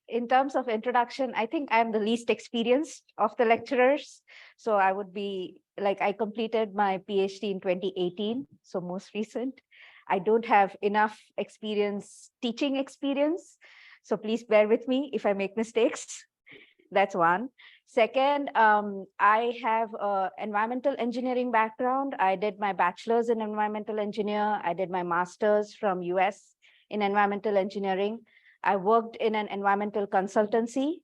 In terms of introduction, I think I'm the least experienced of the lecturers. So I would be like, I completed my PhD in 2018, so most recent. I don't have enough teaching experience. So please bear with me if I make mistakes. That's one. Second, I have an environmental engineering background. I did my bachelor's in environmental engineer. I did my master's from US in environmental engineering. I worked in an environmental consultancy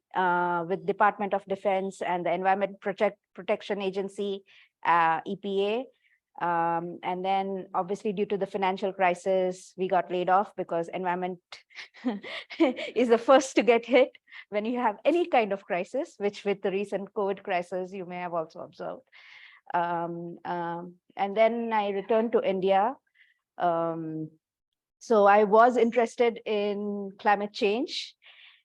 with Department of Defense and the Environment Protection Agency, EPA. And then obviously due to the financial crisis, we got laid off because environment is the first to get hit when you have any kind of crisis, which with the recent COVID crisis, you may have also observed. And then I returned to India. So I was interested in climate change,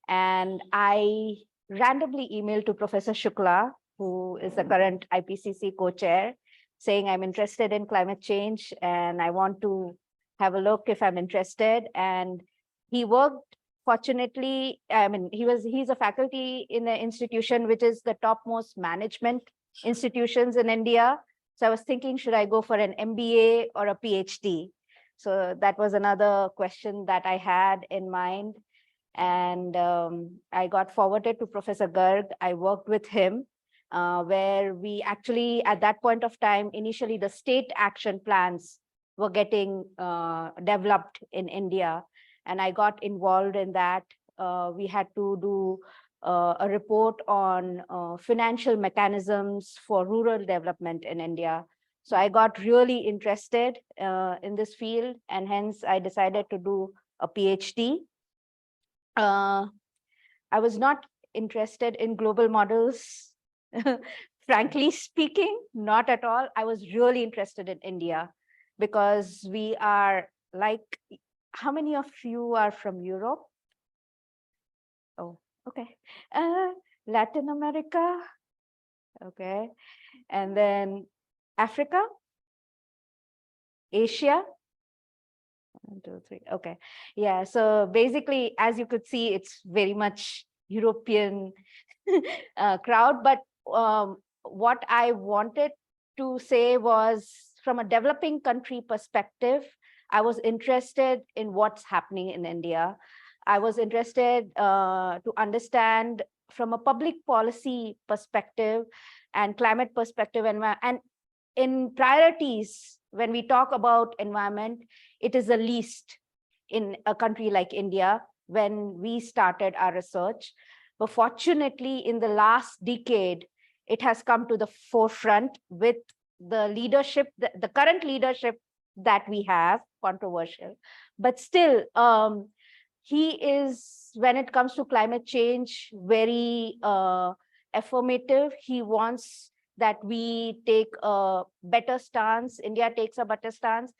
and I randomly emailed to Professor Shukla, who is the current IPCC co-chair, saying I'm interested in climate change and I want to have a look if I'm interested. And he worked, fortunately, I mean, he's a faculty in an institution which is the topmost management institutions in India. So I was thinking, should I go for an MBA or a PhD? So that was another question that I had in mind. And I got forwarded to Professor Garg. I worked with him, where we actually, at that point of time, initially the state action plans were getting developed in India. And I got involved in that. We had to do a report on financial mechanisms for rural development in India. So I got really interested in this field, and hence I decided to do a PhD. I was not interested in global models, frankly speaking, not at all. I was really interested in India because we are like, how many of you are from Europe? Oh, okay. Latin America, okay. And then Africa, Asia, 1, 2, 3. Okay. Yeah. So basically, as you could see, it's very much European crowd. But what I wanted to say was, from a developing country perspective, I was interested in what's happening in India. I was interested to understand from a public policy perspective and climate perspective, and in priorities, when we talk about environment, it is the least in a country like India when we started our research. But fortunately, in the last decade, it has come to the forefront with the leadership, the current leadership that we have, controversial. But still, he is, when it comes to climate change, very affirmative. He wants that we take a better stance, India takes a better stance.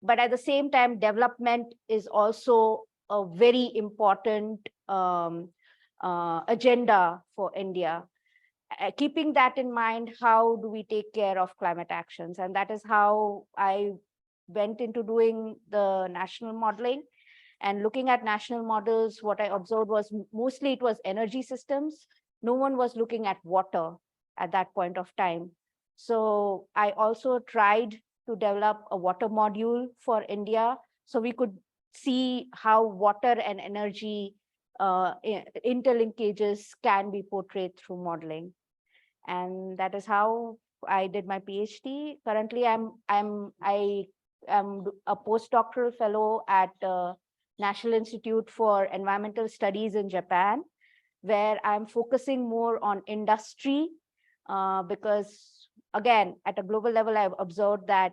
But at the same time, development is also a very important agenda for India. Keeping that in mind, how do we take care of climate actions? And that is how I went into doing the national modeling. And looking at national models, what I observed was mostly it was energy systems. No one was looking at water at that point of time. So I also tried to develop a water module for India, so we could see how water and energy interlinkages can be portrayed through modeling. And that is how I did my PhD. Currently, I am a postdoctoral fellow at National Institute for Environmental Studies in Japan, where I'm focusing more on industry, because again, at a global level, I've observed that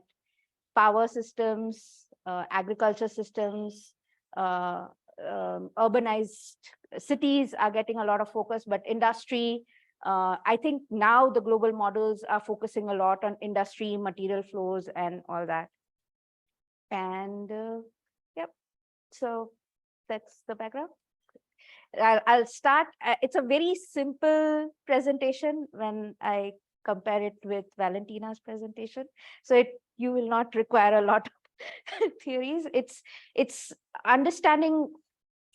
power systems, agriculture systems, urbanized cities are getting a lot of focus, but industry, I think now the global models are focusing a lot on industry, material flows, and all that. And yep, so that's the background. I'll start. It's a very simple presentation when I compare it with Valentina's presentation. So you will not require a lot of theories. It's understanding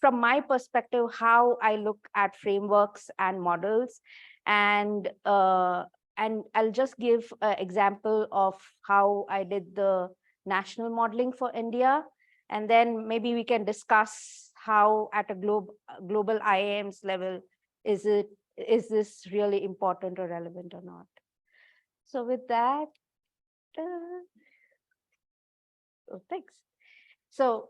from my perspective, how I look at frameworks and models. And I'll just give an example of how I did the national modeling for India. And then maybe we can discuss how at a global IAM's level, is this really important or relevant or not? So with that, thanks. So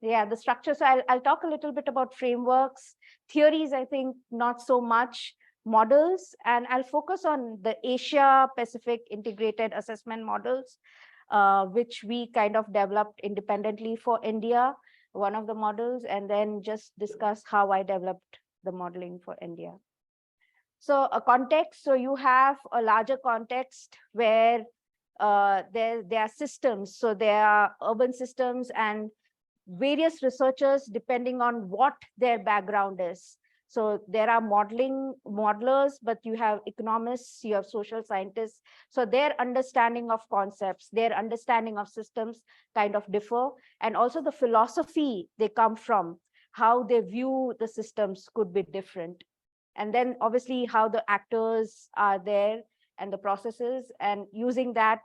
yeah, the structure. So I'll talk a little bit about frameworks. Theories, I think not so much. Models, and I'll focus on the Asia Pacific integrated assessment models, which we kind of developed independently for India, one of the models, and then just discuss how I developed the modeling for India. So a context, so you have a larger context where there are systems. So there are urban systems and various researchers depending on what their background is. So there are modelers, but you have economists, you have social scientists. So their understanding of concepts, their understanding of systems kind of differ. And also the philosophy they come from, how they view the systems could be different. And then obviously how the actors are there and the processes, and using that,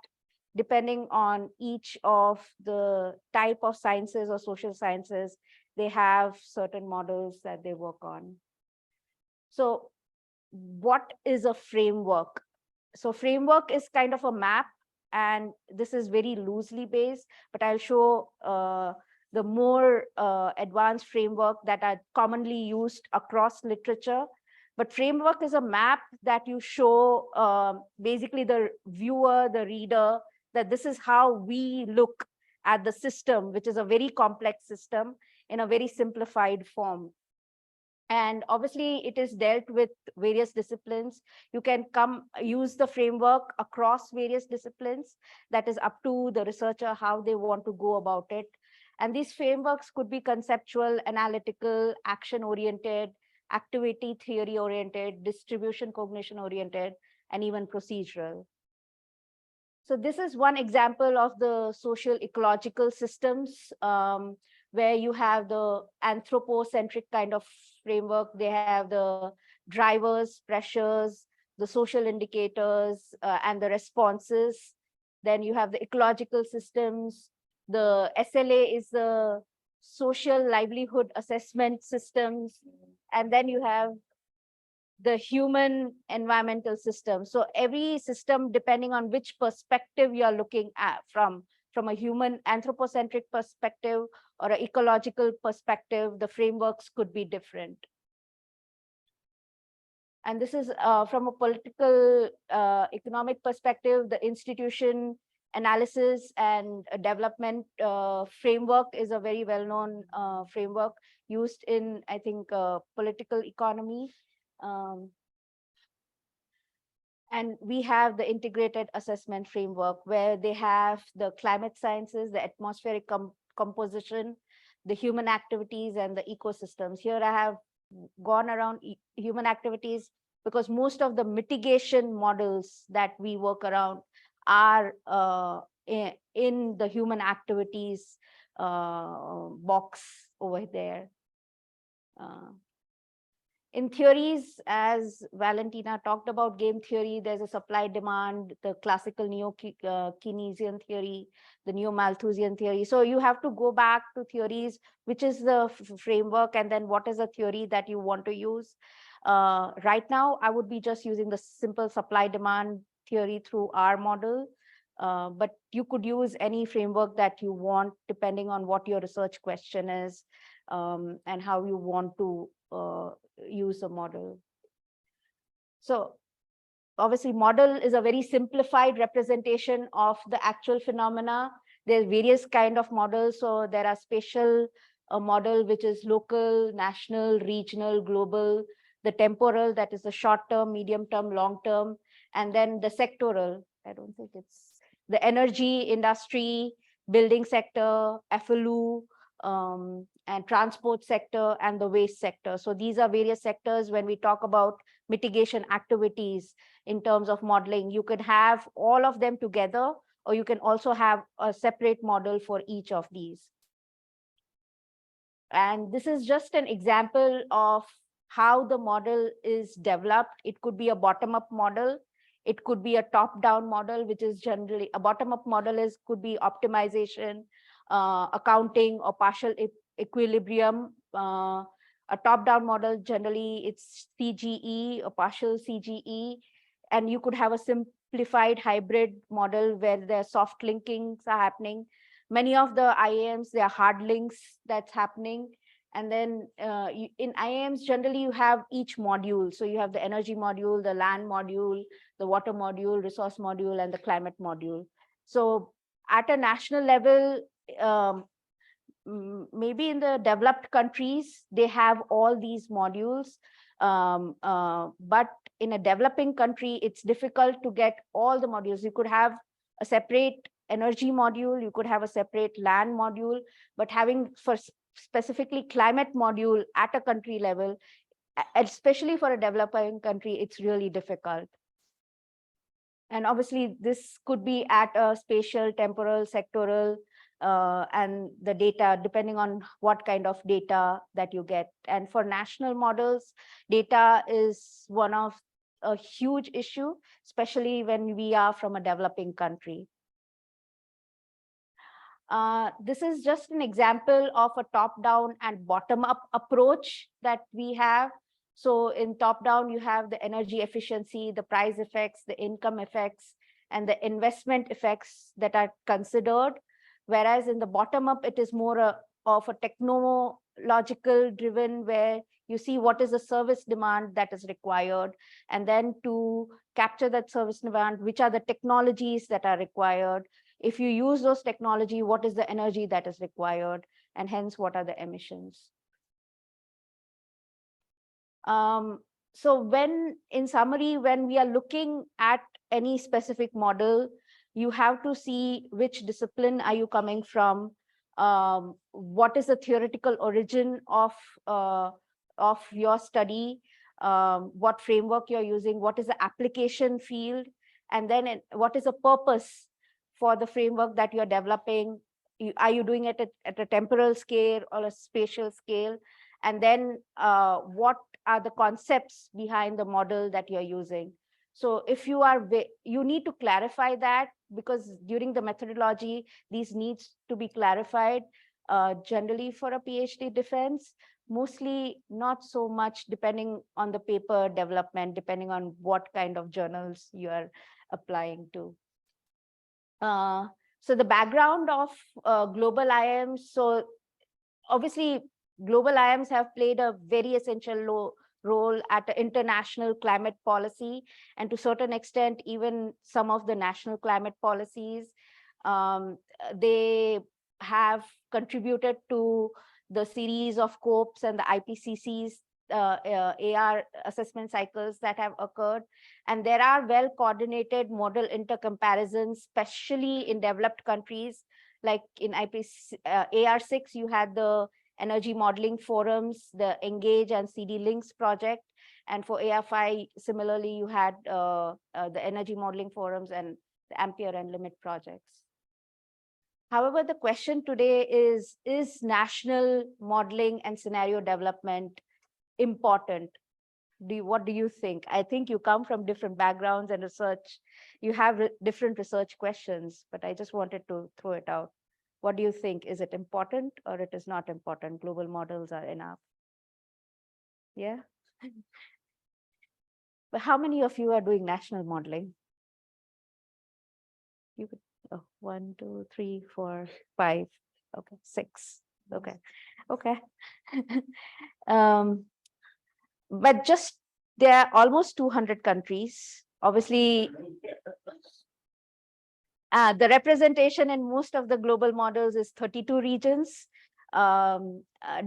depending on each of the type of sciences or social sciences, they have certain models that they work on. So what is a framework? So framework is kind of a map, and this is very loosely based, but I'll show the more advanced framework that are commonly used across literature. But framework is a map that you show basically the viewer, the reader, that this is how we look at the system, which is a very complex system in a very simplified form. And obviously it is dealt with various disciplines. You can use the framework across various disciplines. That is up to the researcher how they want to go about it. And these frameworks could be conceptual, analytical, action oriented, activity theory oriented, distribution cognition oriented, and even procedural. So this is one example of the social ecological systems, where you have the anthropocentric kind of framework. They have the drivers, pressures, the social indicators, and the responses. Then you have the ecological systems. The SLA is the social livelihood assessment systems. And then you have the human environmental system. So every system, depending on which perspective you're looking at, from a human anthropocentric perspective or an ecological perspective, the frameworks could be different. And this is from a political economic perspective, the institution analysis and development framework is a very well-known framework used in, I think, political economy. And we have the integrated assessment framework where they have the climate sciences, the atmospheric composition, the human activities, and the ecosystems. Here I have gone around human activities because most of the mitigation models that we work around are in the human activities box over there. In theories, as Valentina talked about game theory, there's a supply demand, the classical neo-Keynesian theory, the neo-Malthusian theory. So you have to go back to theories, which is the framework, and then what is the theory that you want to use. Right now, I would be just using the simple supply demand theory through our model. But you could use any framework that you want, depending on what your research question is, and how you want to use a model. So obviously model is a very simplified representation of the actual phenomena. There's various kind of models. So there are spatial model, which is local, national, regional, global, the temporal, that is the short term, medium term, long term, and then the sectoral. I don't think it's the energy industry, building sector, FLU, and transport sector, and the waste sector. So these are various sectors. When we talk about mitigation activities in terms of modeling, you could have all of them together, or you can also have a separate model for each of these. And this is just an example of how the model is developed. It could be a bottom-up model. It could be a top-down model, which is generally a bottom-up model could be optimization, accounting, or partial equilibrium. A top-down model, generally it's CGE or partial CGE, and you could have a simplified hybrid model where the soft linkings are happening. Many of the IAMs, there are hard links that's happening. And then in IAMs, generally you have each module. So you have the energy module, the land module, the water module, resource module, and the climate module. So at a national level, maybe in the developed countries, they have all these modules. But in a developing country, it's difficult to get all the modules. You could have a separate energy module, you could have a separate land module, but having for specifically climate module at a country level, especially for a developing country, it's really difficult. And obviously, this could be at a spatial, temporal, sectoral, and the data, depending on what kind of data that you get. And for national models, data is one of a huge issue, especially when we are from a developing country. This is just an example of a top-down and bottom-up approach that we have. So in top-down, you have the energy efficiency, the price effects, the income effects, and the investment effects that are considered. Whereas in the bottom-up, it is more of a technological driven, where you see what is the service demand that is required, and then to capture that service demand, which are the technologies that are required. If you use those technology, what is the energy that is required, and hence what are the emissions? So in summary, when we are looking at any specific model, you have to see which discipline are you coming from, what is the theoretical origin of your study, what framework you're using, what is the application field, and then what is the purpose for the framework that you're developing. Are you doing it at a temporal scale or a spatial scale? And then what are the concepts behind the model that you're using? So if you need to clarify that, because during the methodology, these needs to be clarified, generally for a PhD defense, mostly not so much depending on the paper development, depending on what kind of journals you are applying to. So the background of global IAMs. So obviously, global IAMs have played a very essential role at the international climate policy, and to a certain extent, even some of the national climate policies. They have contributed to the series of COPs and the IPCCs, AR assessment cycles that have occurred. And there are well-coordinated model intercomparisons, especially in developed countries. Like in AR6, you had the energy modeling forums, the Engage and CD Links project. And for AR5, similarly, you had the energy modeling forums and the Ampere and Limit projects. However, the question today is national modeling and scenario development important? What do you think? I think you come from different backgrounds and research. You have different research questions, but I just wanted to throw it out. What do you think? Is it important or it is not important? Global models are enough. Yeah. But how many of you are doing national modeling? You could, 1, 2, 3, 4, 5. Okay, 6. Okay. Okay. But just there are almost 200 countries. Obviously, the representation in most of the global models is 32 regions.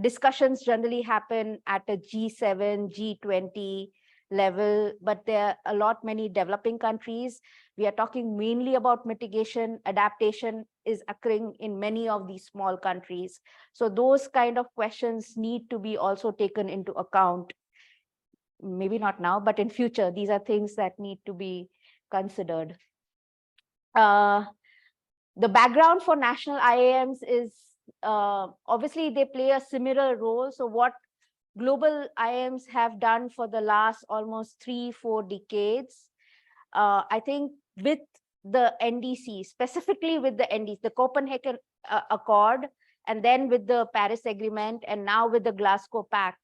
Discussions generally happen at a G7, G20 level, but there are many developing countries. We are talking mainly about mitigation. Adaptation is occurring in many of these small countries. So those kind of questions need to be also taken into account. Maybe not now, but in future, these are things that need to be considered. The background for national IAMs is obviously they play a similar role. So what global IIMs have done for the last almost 3-4 decades, I think with the NDC, specifically with the NDC, the Copenhagen Accord, and then with the Paris Agreement, and now with the Glasgow Pact,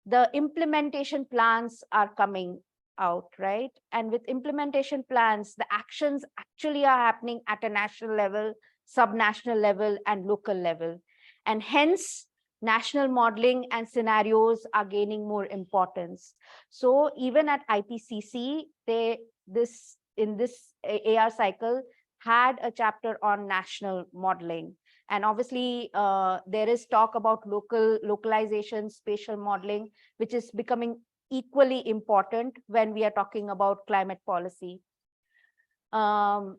the implementation plans are coming out, right? And with implementation plans, the actions actually are happening at a national level, subnational level, and local level. And hence, national modeling and scenarios are gaining more importance. So even at IPCC, in this AR cycle had a chapter on national modeling. And obviously, there is talk about localization, spatial modeling, which is becoming equally important when we are talking about climate policy. Apart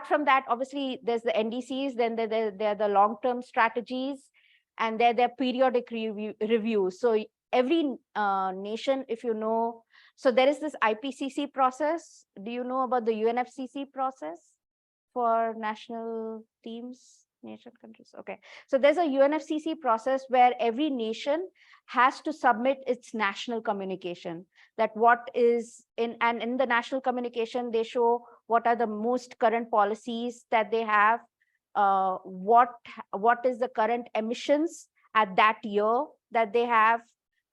from that, obviously, there's the NDCs, then there are the long-term strategies, and there are periodic reviews. So every nation, if you know, so there is this IPCC process. Do you know about the UNFCCC process for national teams, nation countries? Okay, so there's a UNFCCC process where every nation has to submit its national communication, that what is in, and in the national communication, they show what are the most current policies that they have, what is the current emissions at that year that they have,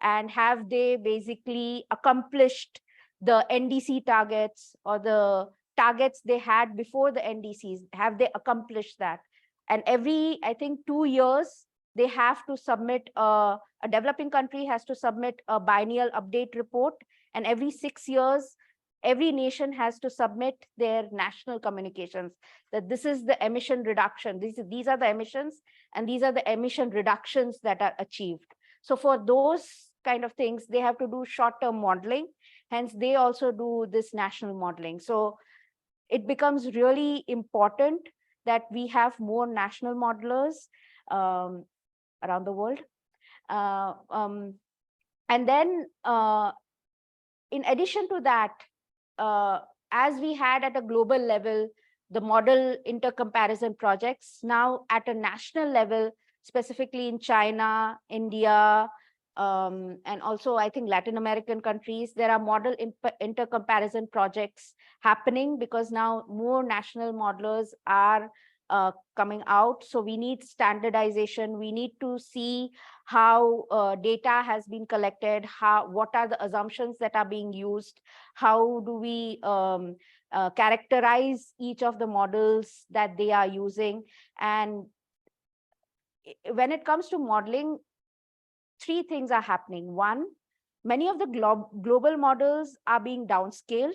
and have they basically accomplished the NDC targets or the targets they had before the NDCs, have they accomplished that? And every, I think, 2 years, they have to submit, a developing country has to submit a biennial update report, and every 6 years, every nation has to submit their national communications, that this is the emission reduction, these are the emissions, and these are the emission reductions that are achieved. So for those kind of things, they have to do short-term modeling, hence they also do this national modeling. So it becomes really important that we have more national modelers around the world. And then in addition to that, as we had at a global level, the model intercomparison projects, now at a national level, specifically in China, India, and also I think Latin American countries, there are model intercomparison projects happening, because now more national modelers are coming out. So we need standardization. We need to see how data has been collected, what are the assumptions that are being used, how do we characterize each of the models that they are using. And when it comes to modeling, 3 things are happening. One, many of the global models are being downscaled.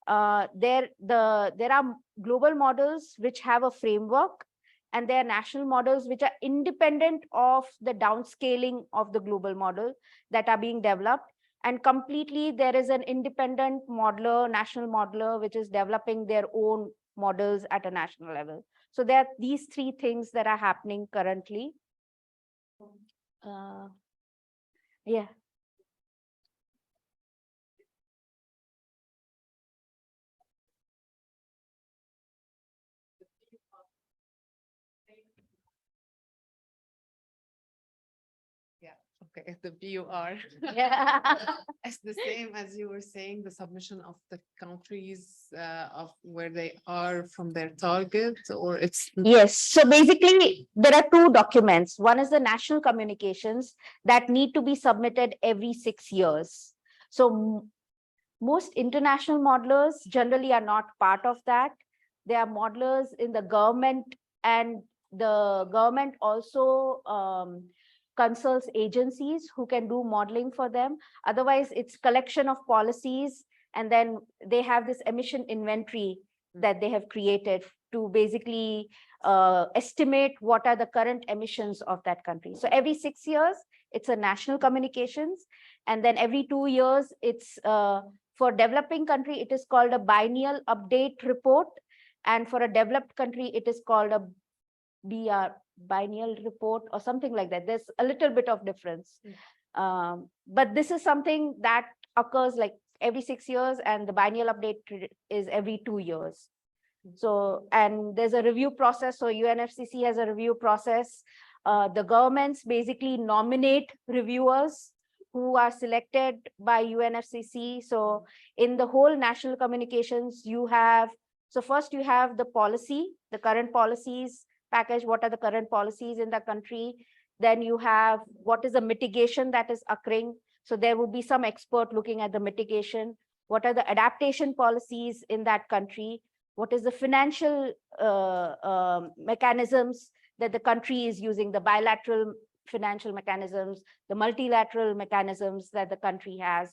There are global models which have a framework, and there are national models which are independent of the downscaling of the global model that are being developed. And completely, there is an independent modeler, national modeler, which is developing their own models at a national level. So there are these 3 things that are happening currently. Yeah. Okay, the BUR. Yeah. It's the same as you were saying, the submission of the countries of where they are from their target, or it's. Yes. So basically, there are 2 documents. One is the national communications that need to be submitted every 6 years. So most international modelers generally are not part of that. They are modelers in the government, and the government also consults agencies who can do modeling for them. Otherwise, it's collection of policies, and then they have this emission inventory that they have created to basically estimate what are the current emissions of that country. So every 6 years, it's a national communications, and then every 2 years, it's for developing country, it is called a biennial update report, and for a developed country, it is called a biennial report or something like that. There's a little bit of difference. But this is something that occurs like every 6 years, and the biennial update is every 2 years. So, and there's a review process. So UNFCCC has a review process. The governments basically nominate reviewers who are selected by UNFCCC. So in the whole national communications, you have, so first you have the policy, the current policies package, what are the current policies in the country. Then you have what is the mitigation that is occurring. So there will be some expert looking at the mitigation. What are the adaptation policies in that country? What is the financial mechanisms that the country is using, the bilateral financial mechanisms, the multilateral mechanisms that the country has.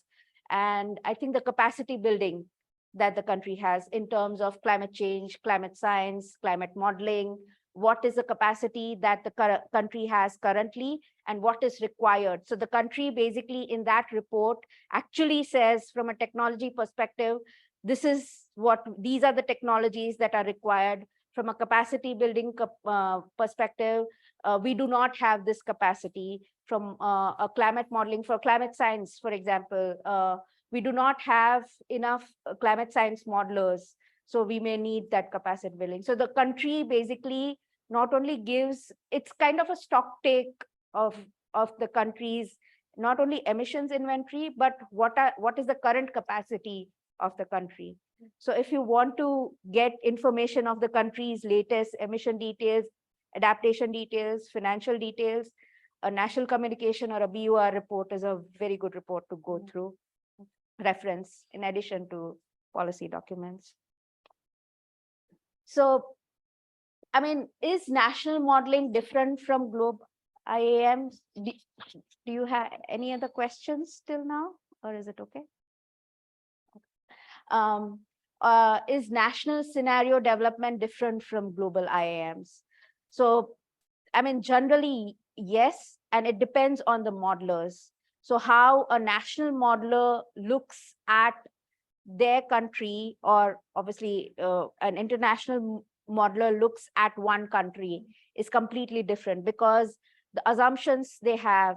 And I think the capacity building that the country has in terms of climate change, climate science, climate modeling, what is the capacity that the country has currently and what is required. So the country basically in that report actually says from a technology perspective, this is what, these are the technologies that are required. From a capacity building perspective, we do not have this capacity. From a climate modeling for climate science, for example, we do not have enough climate science modelers. So we may need that capacity building. So the country basically not only gives, it's kind of a stock take of the country's not only emissions inventory, but what is the current capacity of the country. So if you want to get information of the country's latest emission details, adaptation details, financial details, a national communication or a BUR report is a very good report to go through, reference in addition to policy documents. So, I mean, is national modeling different from global IAMs? Do you have any other questions till now, or is it okay? Is national scenario development different from global IAMs? So, I mean, generally, yes, and it depends on the modelers. So how a national modeler looks at their country, or obviously an international modeler looks at one country, is completely different because the assumptions they have,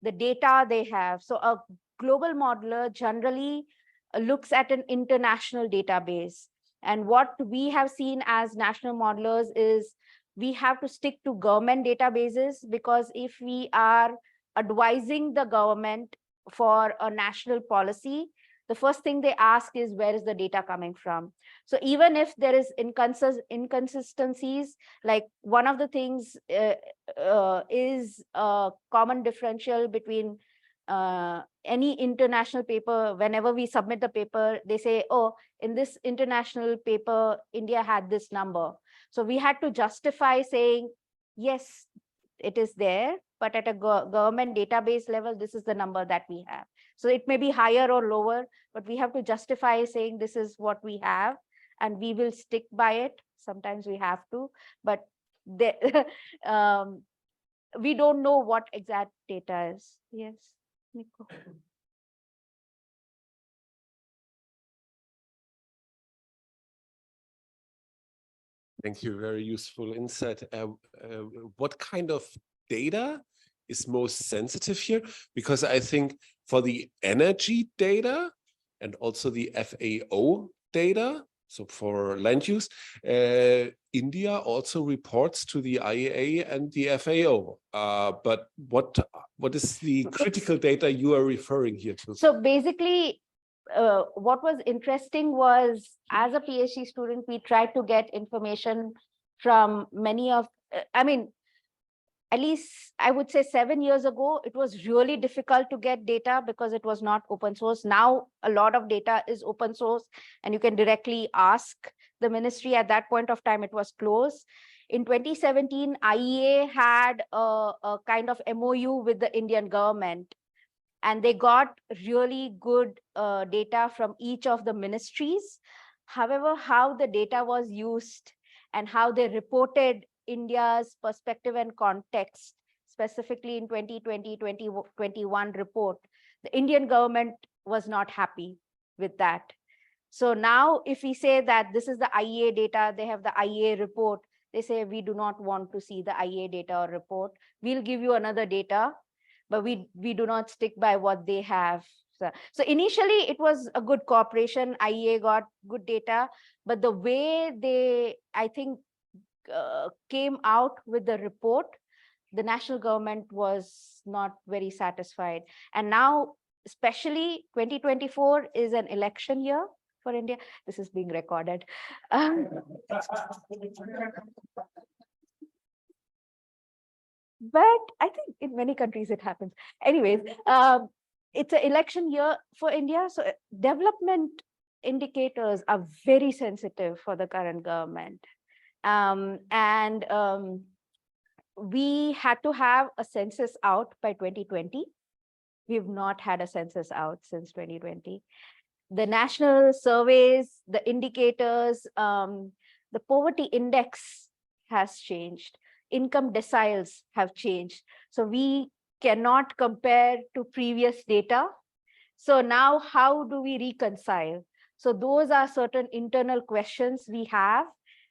the data they have. So a global modeler generally looks at an international database. And what we have seen as national modelers is we have to stick to government databases, because if we are advising the government for a national policy, the first thing they ask is, where is the data coming from? So even if there is inconsistencies, like one of the things is a common differential between any international paper. Whenever we submit the paper, they say, oh, in this international paper, India had this number. So we had to justify saying, yes, it is there, but at a government database level, this is the number that we have. So it may be higher or lower, but we have to justify saying this is what we have, and we will stick by it. Sometimes we have to, but we don't know what exact data is. Yes, Nico. Thank you. Very useful insight. What kind of data is most sensitive here? Because I think for the energy data and also the FAO data, so for land use, India also reports to the IEA and the FAO. But what is the critical data you are referring here to? So basically, what was interesting was, as a PhD student, we tried to get information from many of, I mean, at least I would say 7 years ago, it was really difficult to get data because it was not open source. Now, a lot of data is open source and you can directly ask the ministry. At that point of time, it was closed. In 2017, IEA had a kind of MOU with the Indian government, and they got really good data from each of the ministries. However, how the data was used and how they reported India's perspective and context, specifically in 2020-2021 report, the Indian government was not happy with that. So now if we say that this is the IEA data, they have the IEA report, they say we do not want to see the IEA data or report. We'll give you another data, but we do not stick by what they have. So initially it was a good cooperation. IEA got good data, but the way they, I think, came out with the report, the national government was not very satisfied. And now, especially 2024 is an election year for India. This is being recorded. But I think in many countries it happens. Anyways, it's an election year for India. So development indicators are very sensitive for the current government. And we had to have a census out by 2020. We've not had a census out since 2020. The national surveys, the indicators, the poverty index has changed. Income deciles have changed. So we cannot compare to previous data. So now how do we reconcile? So those are certain internal questions we have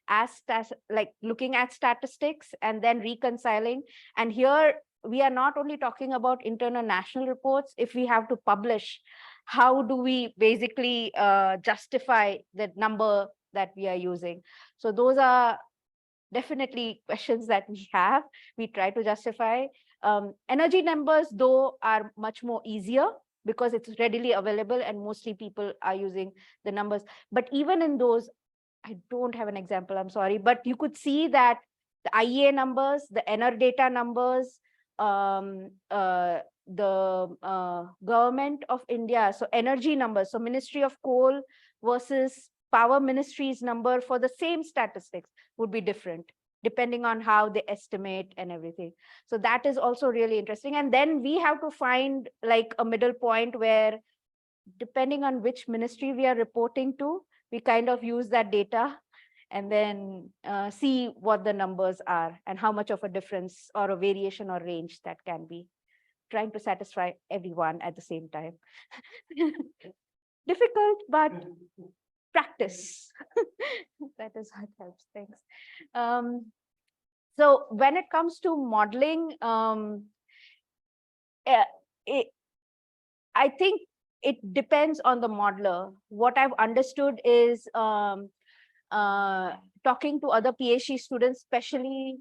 as like looking at statistics and then reconciling. And here we are not only talking about internal national reports. If we have to publish, how do we basically justify the number that we are using? So those are definitely questions that we have. We try to justify. Energy numbers, though, are much more easier because it's readily available and mostly people are using the numbers. But even in those, I don't have an example, I'm sorry, but you could see that the IEA numbers, the NR data numbers, the government of India, so energy numbers, so Ministry of Coal versus Power Ministry's number for the same statistics would be different depending on how they estimate and everything. So that is also really interesting. And then we have to find like a middle point where depending on which ministry we are reporting to, we kind of use that data and then see what the numbers are and how much of a difference or a variation or range that can be, trying to satisfy everyone at the same time. Difficult, but practice. That is what helps things. So when it comes to modeling, I think it depends on the modeler. What I've understood is talking to other PhD students, especially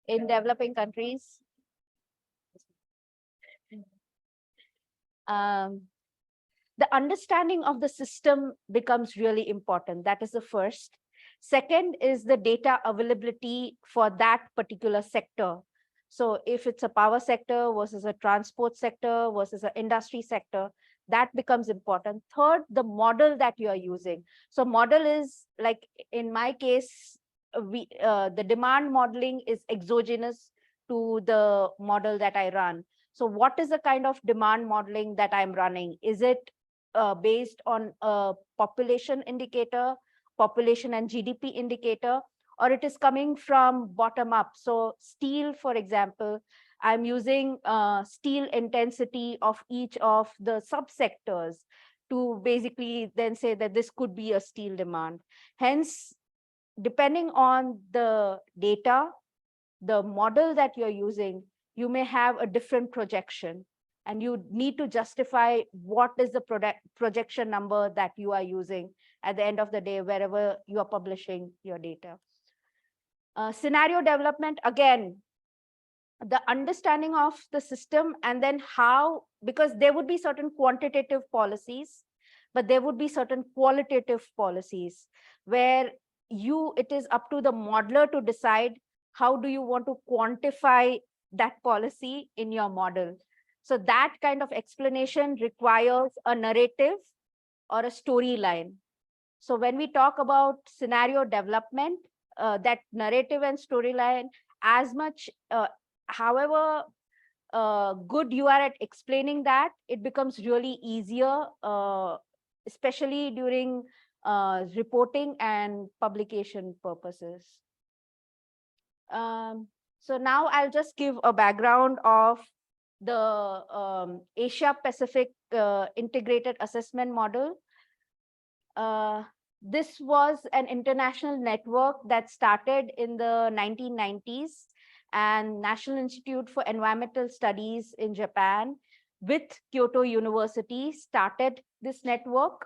in developing countries. The understanding of the system becomes really important. That is the first. Second is the data availability for that particular sector. So if it's a power sector versus a transport sector versus an industry sector, that becomes important. Third, the model that you are using. So model is like in my case, the demand modeling is exogenous to the model that I run. So what is the kind of demand modeling that I'm running? Is it based on a population indicator, population and GDP indicator, or it is coming from bottom up? So steel, for example, I'm using steel intensity of each of the subsectors to basically then say that this could be a steel demand. Hence, depending on the data, the model that you're using, you may have a different projection. And you need to justify what is the projection number that you are using at the end of the day, wherever you are publishing your data. Scenario development, again, the understanding of the system and then how, because there would be certain quantitative policies, but there would be certain qualitative policies where it is up to the modeler to decide how do you want to quantify that policy in your model. So that kind of explanation requires a narrative or a storyline. So when we talk about scenario development, that narrative and storyline, as much, however good you are at explaining that, it becomes really easier, especially during reporting and publication purposes. So now I'll just give a background of the Asia Pacific integrated assessment model. This was an international network that started in the 1990s, and National Institute for Environmental Studies in Japan with Kyoto University started this network.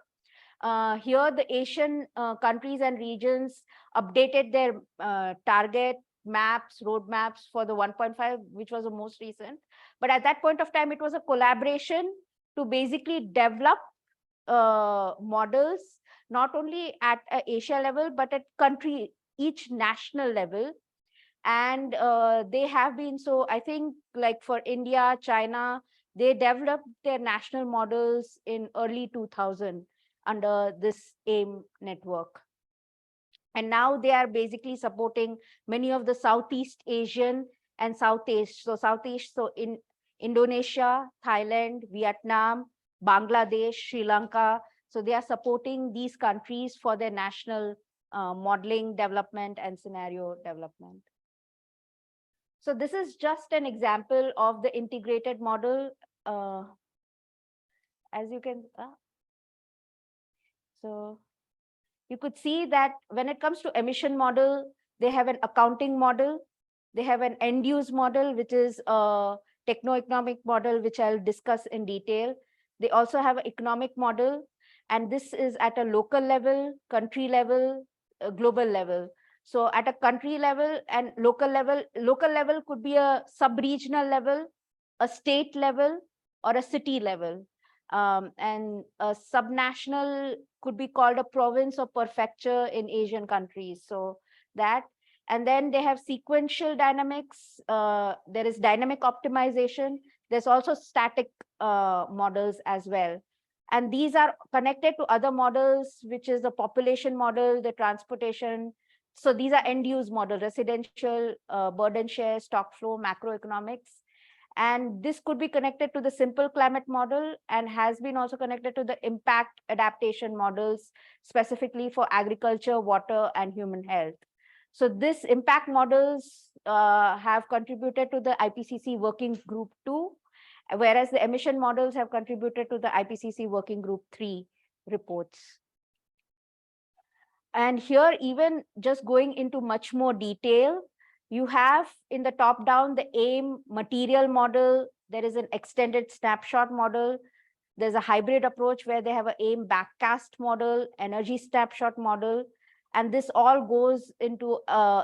Here, the Asian countries and regions updated their target maps, roadmaps for the 1.5, which was the most recent. But at that point of time, it was a collaboration to basically develop models, not only at Asia level, but at country, each national level. And they have been, so I think like for India, China, they developed their national models in early 2000 under this AIM network. And now they are basically supporting many of the Southeast Asian and Southeast. So in Indonesia, Thailand, Vietnam, Bangladesh, Sri Lanka. So they are supporting these countries for their national modeling development and scenario development. So this is just an example of the integrated model. As you can, so you could see that when it comes to emission model, they have an accounting model, they have an end use model, which is a techno-economic model, which I'll discuss in detail. They also have an economic model, and this is at a local level, country level, global level. So at a country level and local level could be a sub-regional level, a state level, or a city level. And a subnational could be called a province or prefecture in Asian countries. So that, and then they have sequential dynamics. There is dynamic optimization. There's also static models as well. And these are connected to other models, which is the population model, the transportation. So these are end use model, residential, burden share, stock flow, macroeconomics. And this could be connected to the simple climate model and has been also connected to the impact adaptation models, specifically for agriculture, water, and human health. So this impact models have contributed to the IPCC working group 2, whereas the emission models have contributed to the IPCC working group 3 reports. And here, even just going into much more detail, you have in the top down the AIM material model. There is an extended snapshot model. There's a hybrid approach where they have an AIM backcast model, energy snapshot model, and this all goes into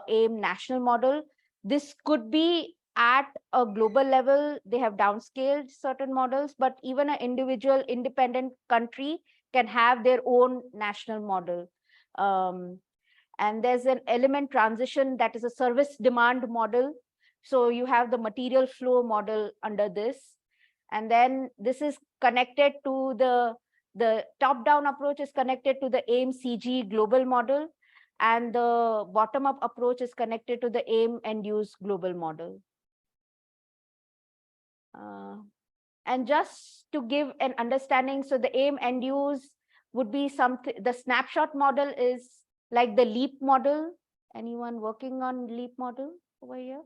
AIM national model. This could be at a global level. They have downscaled certain models, but even an individual independent country can have their own national model. And there's an element transition that is a service demand model. So you have the material flow model under this. And then this is connected to the top-down approach is connected to the AIM CG global model. And the bottom-up approach is connected to the AIM end-use global model. And just to give an understanding, so the AIM end-use would be something, the snapshot model is like the LEAP model. Anyone working on LEAP model over here?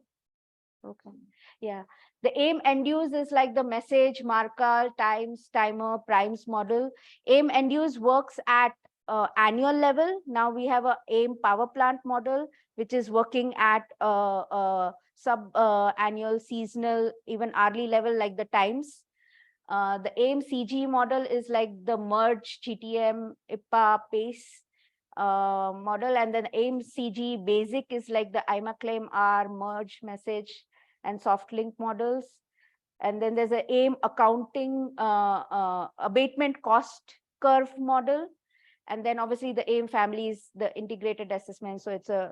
Okay. Yeah. The AIM end use is like the message, marker, times, timer, primes model. AIM end use works at annual level. Now we have a AIM power plant model, which is working at sub annual, seasonal, even hourly level, like the times. The AIM CG model is like the merge, GTM, IPA, PACE model, and then AIM CG basic is like the IMA claim R, merge, message, and soft link models. And then there's an AIM accounting abatement cost curve model. And then obviously the AIM family is the integrated assessment. So it's a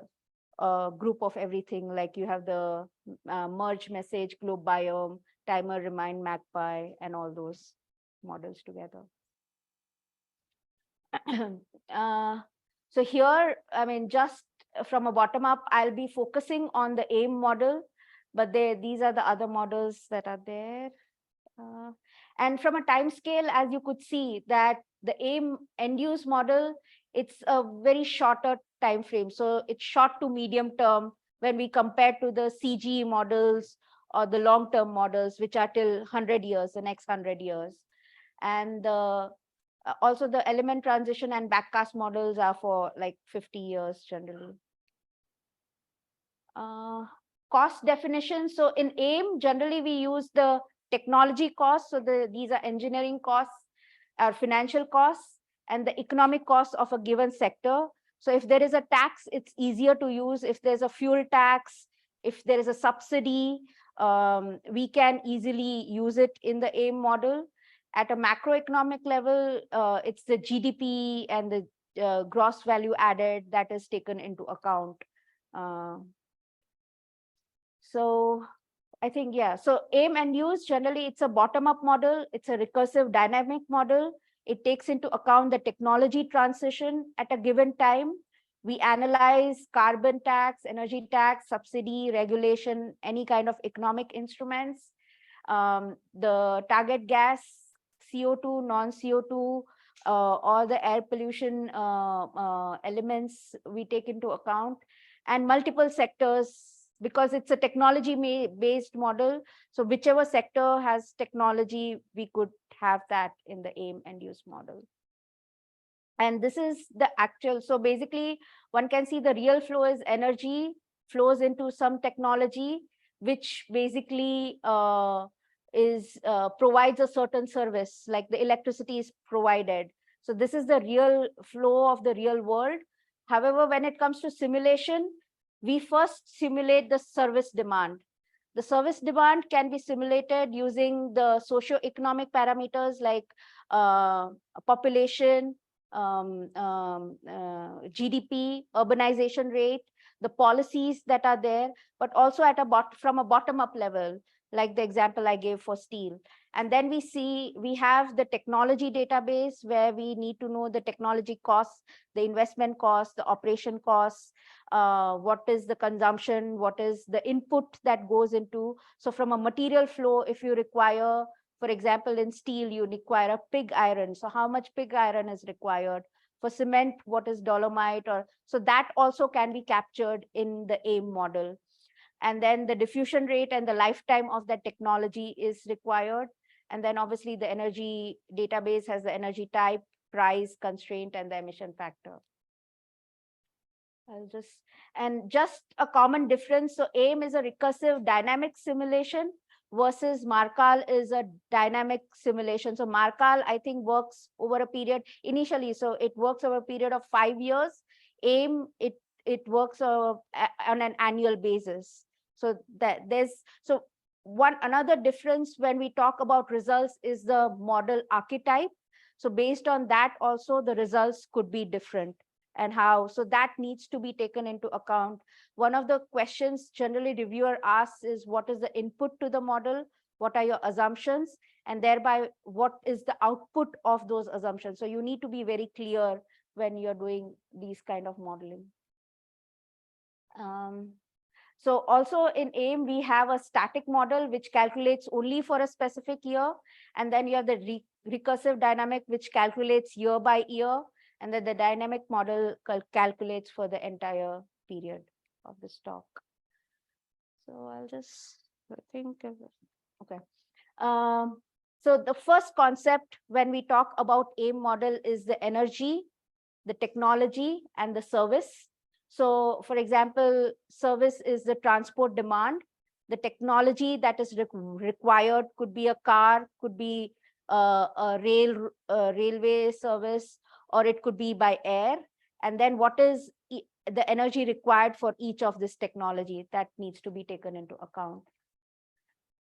group of everything, like you have the merge, message, globe biome, timer, remind, magpie, and all those models together. So here, I mean, just from a bottom up, I'll be focusing on the AIM model, but these are the other models that are there. And from a time scale, as you could see, that the AIM end-use model, it's a very shorter time frame. So it's short to medium term when we compare to the CG models or the long-term models, which are till 100 years, the next 100 years. And also the element transition and backcast models are for like 50 years generally. Cost definition. So in AIM, generally we use the technology costs, so these are engineering costs or financial costs, and the economic costs of a given sector. So if there is a tax, it's easier to use. If there's a fuel tax, if there is a subsidy, we can easily use it in the AIM model. At a macroeconomic level, it's the GDP and the gross value added that is taken into account. So I think, yeah, so aim and use, generally it's a bottom-up model. It's a recursive dynamic model. It takes into account the technology transition at a given time. We analyze carbon tax, energy tax, subsidy, regulation, any kind of economic instruments. The target gas, CO2, non-CO2, all the air pollution elements we take into account, and multiple sectors, because it's a technology-based model. So whichever sector has technology, we could have that in the aim and use model. And this is the actual, so basically one can see the real flow is energy flows into some technology, which basically provides a certain service, like the electricity is provided. So this is the real flow of the real world. However, when it comes to simulation, we first simulate the service demand. The service demand can be simulated using the socio-economic parameters like population, GDP, urbanization rate, the policies that are there, but also at from a bottom-up level, like the example I gave for steel. And then we have the technology database where we need to know the technology costs, the investment costs, the operation costs, what is the consumption, what is the input that goes into. So from a material flow, if you require, for example, in steel, you require a pig iron. So how much pig iron is required? For cement, what is dolomite? Or so that also can be captured in the AIM model. And then the diffusion rate and the lifetime of that technology is required. And then obviously the energy database has the energy type, price, constraint, and the emission factor. Just a common difference. So AIM is a recursive dynamic simulation versus Markal is a dynamic simulation. So Markal, I think, works over a period initially. So it works over a period of 5 years. AIM, it works on an annual basis. So another difference when we talk about results is the model archetype. So based on that, also the results could be different. And how, so that needs to be taken into account. One of the questions generally reviewer asks is, what is the input to the model? What are your assumptions? And thereby, what is the output of those assumptions? So you need to be very clear when you're doing these kind of modeling. So also in AIM, we have a static model which calculates only for a specific year. And then you have the recursive dynamic, which calculates year by year. And then the dynamic model calculates for the entire period of the stock. So I'll just think, okay. So the first concept when we talk about AIM model is the energy, the technology, and the service. So for example, service is the transport demand. The technology that is required could be a car, could be a railway service, or it could be by air. And then what is the energy required for each of this technology that needs to be taken into account.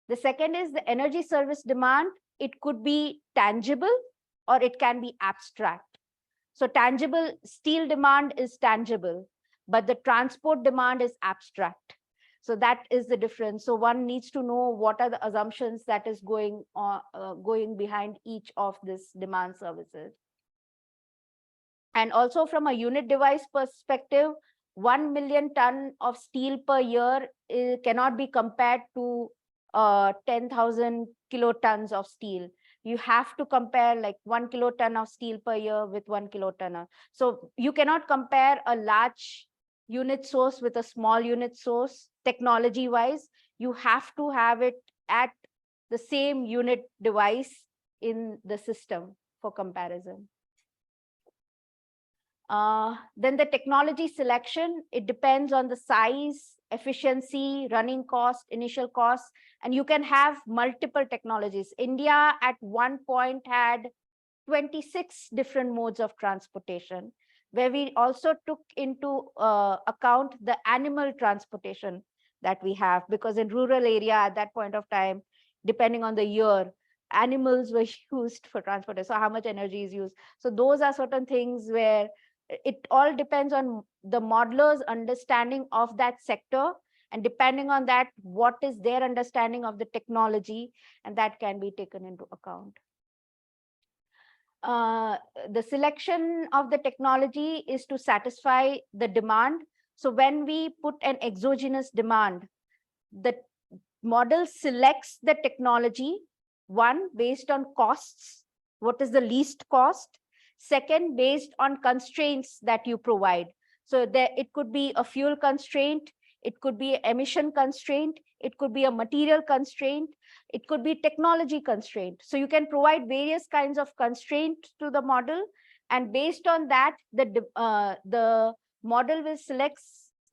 The second is the energy service demand. It could be tangible or it can be abstract. So tangible, steel demand is tangible, but the transport demand is abstract. So that is the difference. So one needs to know what are the assumptions that is going behind each of these demand services. And also from a unit device perspective, 1 million ton of steel per year cannot be compared to 10,000 kilotons of steel. You have to compare like 1 kiloton of steel per year with 1 kiloton. So you cannot compare a large unit source with a small unit source technology wise. You have to have it at the same unit device in the system for comparison. Then the technology selection, it depends on the size, efficiency, running cost, initial cost, and you can have multiple technologies. India at one point had 26 different modes of transportation, where we also took into account the animal transportation that we have, because in rural area at that point of time, depending on the year, animals were used for transportation. So how much energy is used? So those are certain things where it all depends on the modeler's understanding of that sector, and depending on that, what is their understanding of the technology, and that can be taken into account. The selection of the technology is to satisfy the demand. So when we put an exogenous demand, the model selects the technology, one, based on costs, what is the least cost. Second, based on constraints that you provide. So there, it could be a fuel constraint, it could be an emission constraint, it could be a material constraint, it could be technology constraint. So you can provide various kinds of constraints to the model, and based on that, the model will select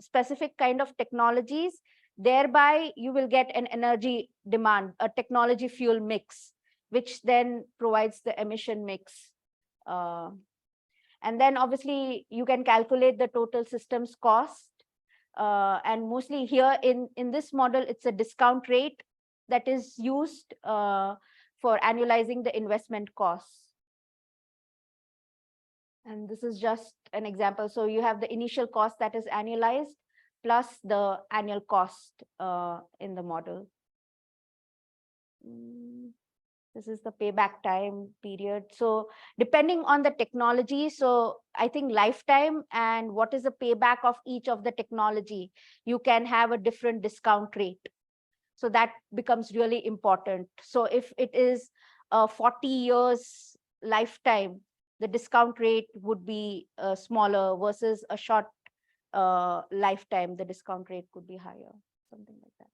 specific kind of technologies. Thereby, you will get an energy demand, a technology fuel mix, which then provides the emission mix. And then obviously you can calculate the total systems cost. And mostly here in this model, it's a discount rate that is used for annualizing the investment costs. And this is just an example. So you have the initial cost that is annualized plus the annual cost in the model. This is the payback time period. So depending on the technology, so I think lifetime and what is the payback of each of the technology, you can have a different discount rate. So that becomes really important. So if it is a 40 years lifetime, the discount rate would be smaller versus a short lifetime, the discount rate could be higher, something like that.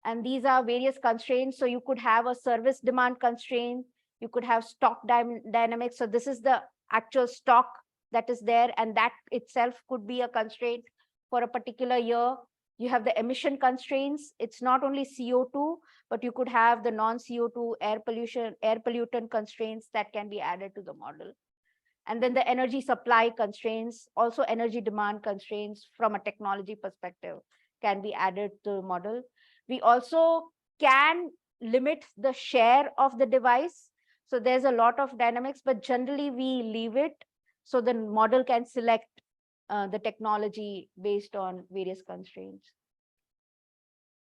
And these are various constraints. So you could have a service demand constraint, you could have stock dynamics. So this is the actual stock that is there, and that itself could be a constraint for a particular year. You have the emission constraints. It's not only CO2, but you could have the non-CO2 air pollutant constraints that can be added to the model. And then the energy supply constraints, also energy demand constraints from a technology perspective can be added to the model. We also can limit the share of the device. So there's a lot of dynamics, but generally we leave it so the model can select the technology based on various constraints.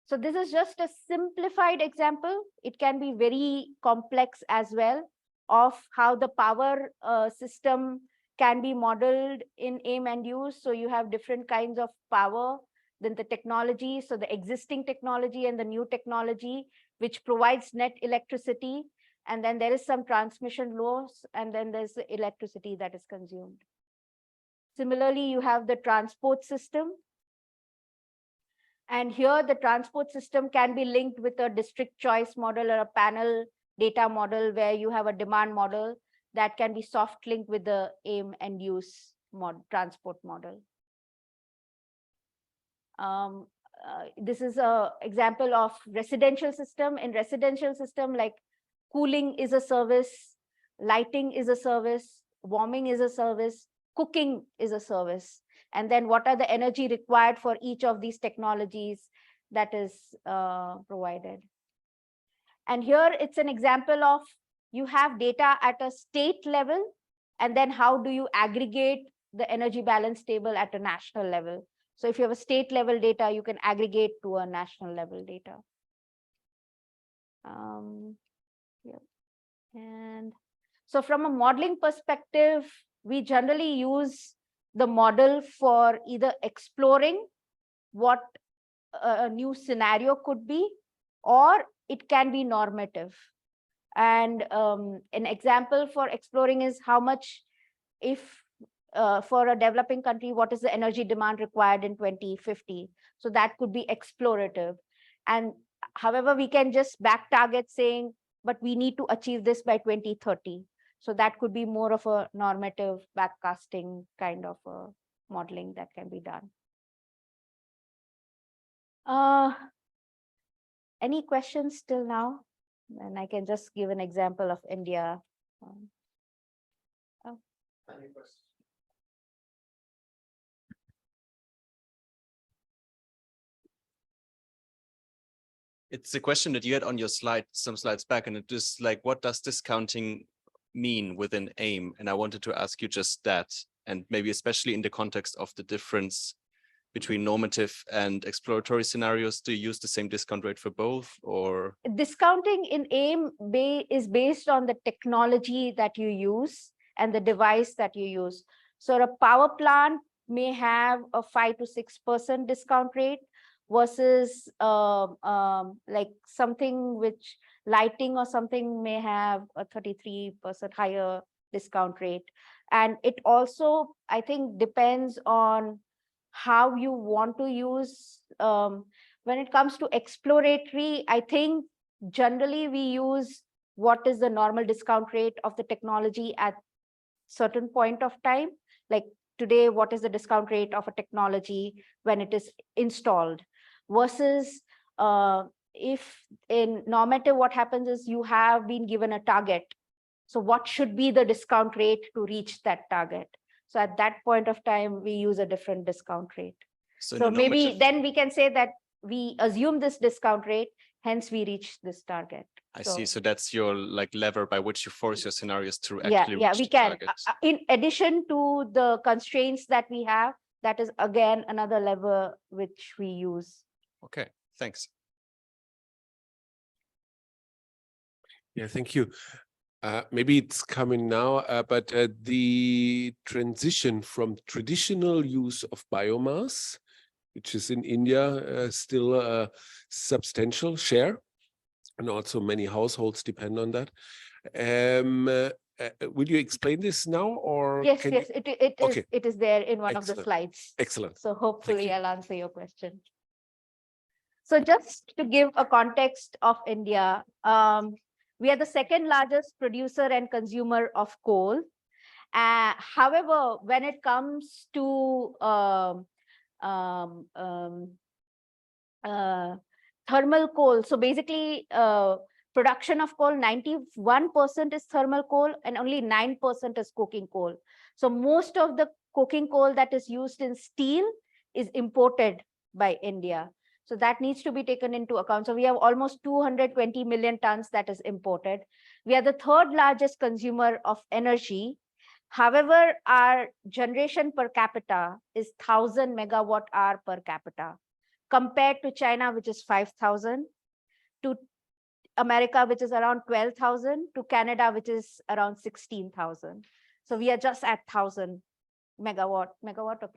So this is just a simplified example. It can be very complex as well, of how the power system can be modeled in aim and use. So you have different kinds of power, then the technology, so the existing technology and the new technology, which provides net electricity. And then there is some transmission loss, and then there's the electricity that is consumed. Similarly, you have the transport system. And here the transport system can be linked with a district choice model or a panel data model, where you have a demand model that can be soft linked with the aim and use transport model. This is an example of residential system. In residential system, like cooling is a service, lighting is a service, warming is a service, cooking is a service. And then what are the energy required for each of these technologies that is provided. And here it's an example of, you have data at a state level, and then how do you aggregate the energy balance table at a national level. So if you have a state level data, you can aggregate to a national level data. Yeah. And so from a modeling perspective, we generally use the model for either exploring what a new scenario could be, or it can be normative. And an example for exploring is how much, if for a developing country, what is the energy demand required in 2050? So that could be explorative. And however, we can just back target saying, but we need to achieve this by 2030. So that could be more of a normative backcasting kind of a modeling that can be done. Any questions till now? And I can just give an example of India. Oh. It's a question that you had on your slide, some slides back, and it is like, what does discounting mean within AIM? And I wanted to ask you just that, and maybe especially in the context of the difference between normative and exploratory scenarios. Do you use the same discount rate for both, or? Discounting in AIM is based on the technology that you use and the device that you use. So a power plant may have a 5 to 6% discount rate versus like something which lighting or something may have a 33% higher discount rate. And it also, I think, depends on how you want to use. When it comes to exploratory, I think generally we use what is the normal discount rate of the technology at certain point of time. Like today, what is the discount rate of a technology when it is installed? Versus if in normative, what happens is you have been given a target. So what should be the discount rate to reach that target? So at that point of time, we use a different discount rate. So maybe then we can say that we assume this discount rate, hence we reach this target. I see. So that's your like lever by which you force your scenarios to Yeah, actually yeah, reach we the can. targets. In addition to the constraints that we have, that is again another lever which we use. Okay, thanks. Yeah, thank you. Maybe it's coming now, but the transition from traditional use of biomass, which is in India still a substantial share, and also many households depend on that. Will you explain this now, or yes, yes, okay. it is there in one Excellent. of the slides. Excellent. So hopefully I'll answer your question. So just to give a context of India, we are the second largest producer and consumer of coal. However, when it comes to thermal coal, so basically production of coal, 91% is thermal coal and only 9% is coking coal. So most of the coking coal that is used in steel is imported by India. So that needs to be taken into account. So we have almost 220 million tons that is imported. We are the third largest consumer of energy. However, our generation per capita is 1,000 megawatt hour per capita, compared to China, which is 5,000, to America, which is around 12,000, to Canada, which is around 16,000. So we are just at 1,000 megawatt or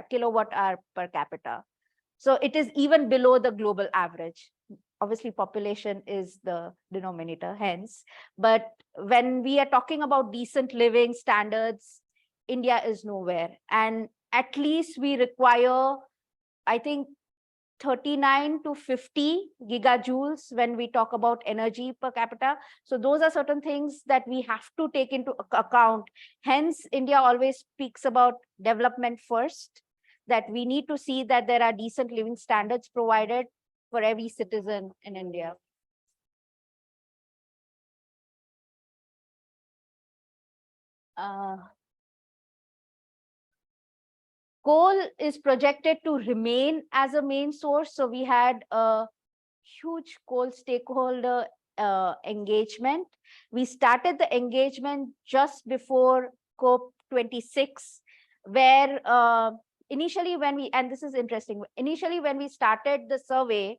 kilowatt hour per capita. So it is even below the global average. Obviously, population is the denominator, hence. But when we are talking about decent living standards, India is nowhere. And at least we require, I think, 39 to 50 gigajoules when we talk about energy per capita. So those are certain things that we have to take into account. Hence, India always speaks about development first, that we need to see that there are decent living standards provided for every citizen in India. Coal is projected to remain as a main source. So we had a huge coal stakeholder engagement. We started the engagement just before COP26, where initially when we, and this is interesting, initially when we started the survey,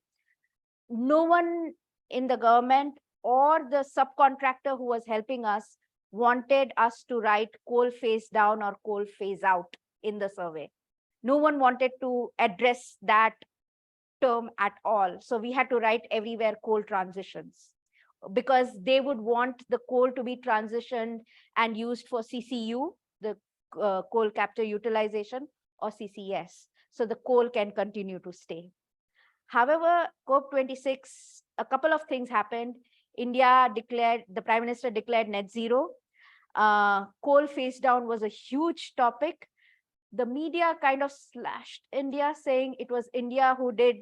no one in the government or the subcontractor who was helping us wanted us to write coal phase down or coal phase out in the survey. No one wanted to address that term at all. So we had to write everywhere coal transitions, because they would want the coal to be transitioned and used for CCU, the coal capture utilization, or CCS. So the coal can continue to stay. However, COP26, a couple of things happened. the Prime Minister declared net zero. Coal phase down was a huge topic. The media kind of slashed India, saying it was India who did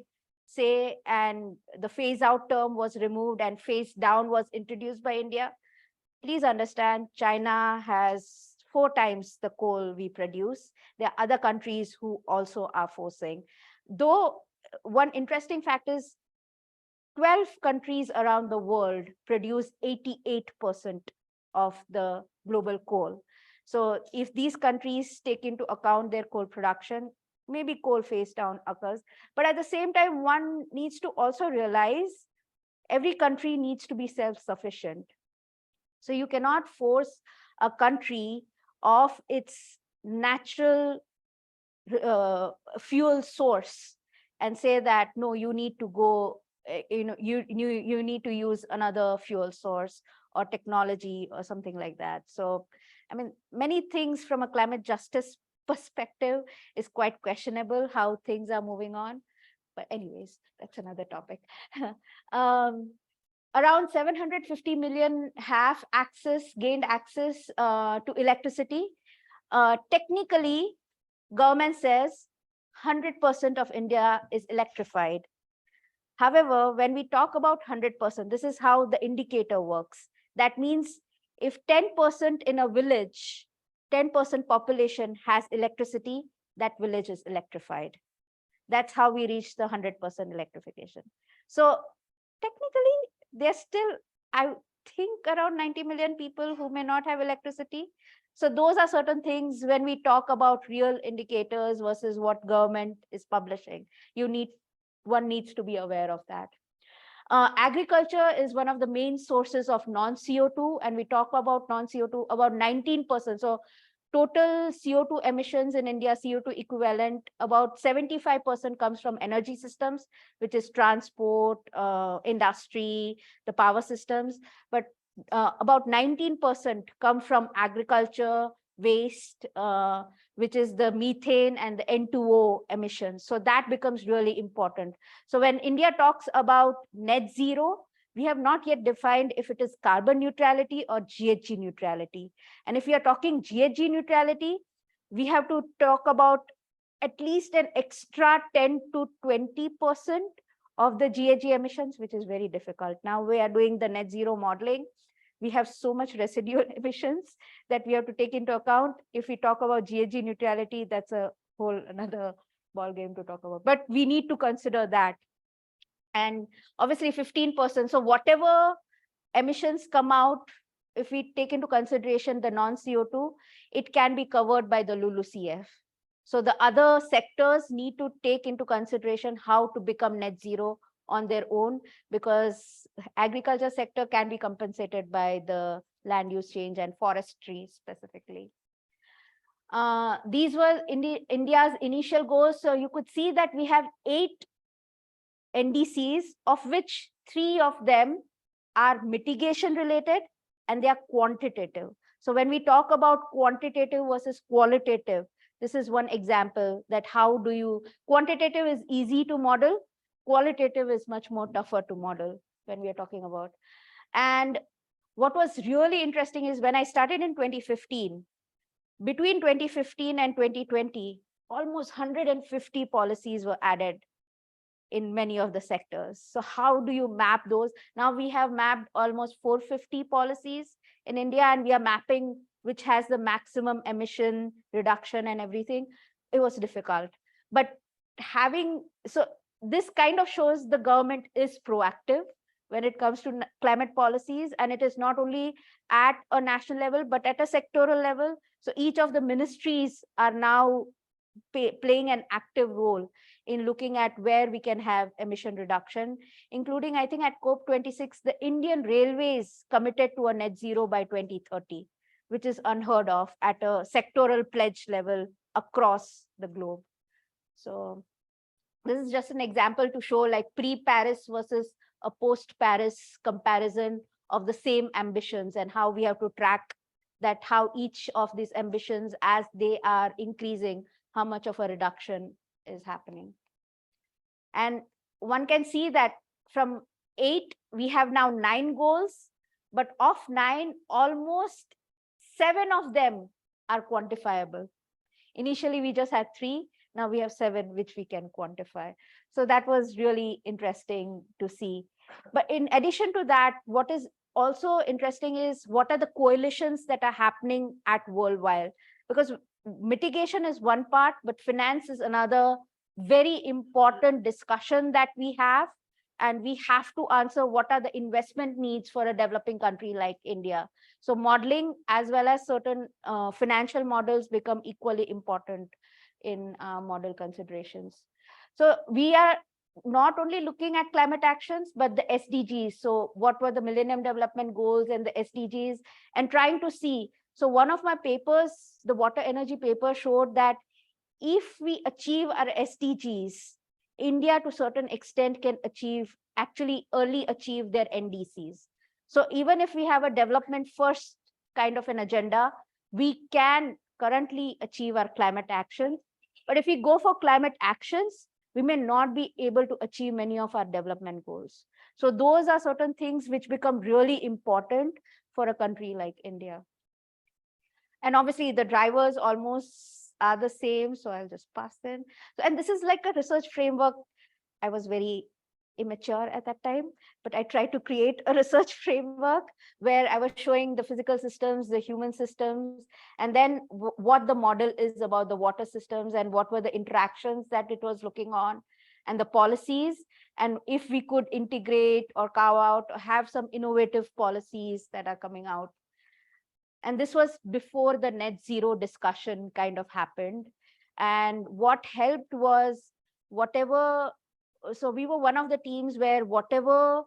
say, and the phase out term was removed and phase down was introduced by India. Please understand, China has 4 times the coal we produce. There are other countries who also are forcing. Though one interesting fact is 12 countries around the world produce 88% of the global coal. So if these countries take into account their coal production, maybe coal phase down occurs. But at the same time, one needs to also realize every country needs to be self-sufficient. So you cannot force a country of its natural fuel source and say that, no, you need to go, you need to use another fuel source or technology or something like that. So, I mean, many things from a climate justice perspective is quite questionable how things are moving on. But anyways, that's another topic. Around 750 million have gained access to electricity. Technically, government says 100% of India is electrified. However, when we talk about 100%, this is how the indicator works. That means if 10% in a village, 10% population has electricity, that village is electrified. That's how we reach the 100% electrification. So technically, there's still, I think, around 90 million people who may not have electricity. So those are certain things when we talk about real indicators versus what government is publishing. One needs to be aware of that. Agriculture is one of the main sources of non-CO2, and we talk about non-CO2, about 19%. So total CO2 emissions in India, CO2 equivalent, about 75% comes from energy systems, which is transport, industry, the power systems. But about 19% come from agriculture, waste, which is the methane and the N2O emissions. So that becomes really important. So when India talks about net zero, we have not yet defined if it is carbon neutrality or GHG neutrality. And if we are talking GHG neutrality, we have to talk about at least an extra 10 to 20% of the GHG emissions, which is very difficult. Now we are doing the net zero modeling. We have so much residual emissions that we have to take into account. If we talk about GHG neutrality, that's a whole another ball game to talk about. But we need to consider that. And obviously 15%. So whatever emissions come out, if we take into consideration the non-CO2, it can be covered by the LULUCF. So the other sectors need to take into consideration how to become net zero on their own, because agriculture sector can be compensated by the land use change and forestry specifically. These were India's initial goals. So you could see that we have 8 NDCs, of which 3 of them are mitigation related and they are quantitative. So when we talk about quantitative versus qualitative, this is one example that quantitative is easy to model, qualitative is much more tougher to model when we are talking about. And what was really interesting is when I started in 2015, between 2015 and 2020, almost 150 policies were added in many of the sectors. So how do you map those? Now we have mapped almost 450 policies in India, and we are mapping which has the maximum emission reduction and everything. It was difficult. But this kind of shows the government is proactive when it comes to climate policies, and it is not only at a national level, but at a sectoral level. So each of the ministries are now playing an active role in looking at where we can have emission reduction, including, I think, at COP26, the Indian Railways committed to a net zero by 2030, which is unheard of at a sectoral pledge level across the globe. So this is just an example to show like pre-Paris versus a post-Paris comparison of the same ambitions, and how we have to track that, how each of these ambitions, as they are increasing, how much of a reduction is happening. And one can see that from we have now 9 goals, but of 9, almost 7 of them are quantifiable. Initially, we just had 3. Now we have 7, which we can quantify. So that was really interesting to see. But in addition to that, what is also interesting is what are the coalitions that are happening at worldwide? Because mitigation is one part, but finance is another very important discussion that we have. And we have to answer what are the investment needs for a developing country like India. So modeling as well as certain financial models become equally important in model considerations. So we are not only looking at climate actions, but the SDGs. So what were the Millennium Development Goals and the SDGs, and trying to see. So one of my papers, the water energy paper, showed that if we achieve our SDGs, India to certain extent can actually early achieve their NDCs. So even if we have a development first kind of an agenda, we can currently achieve our climate actions. But if we go for climate actions, we may not be able to achieve many of our development goals. So those are certain things which become really important for a country like India. And obviously the drivers almost are the same. So I'll just pass them. So, and this is like a research framework. I was very immature at that time, but I tried to create a research framework where I was showing the physical systems, the human systems, and then what the model is about the water systems and what were the interactions that it was looking on and the policies. And if we could integrate or carve out or have some innovative policies that are coming out. And this was before the net zero discussion kind of happened. And what helped was whatever, so we were one of the teams where whatever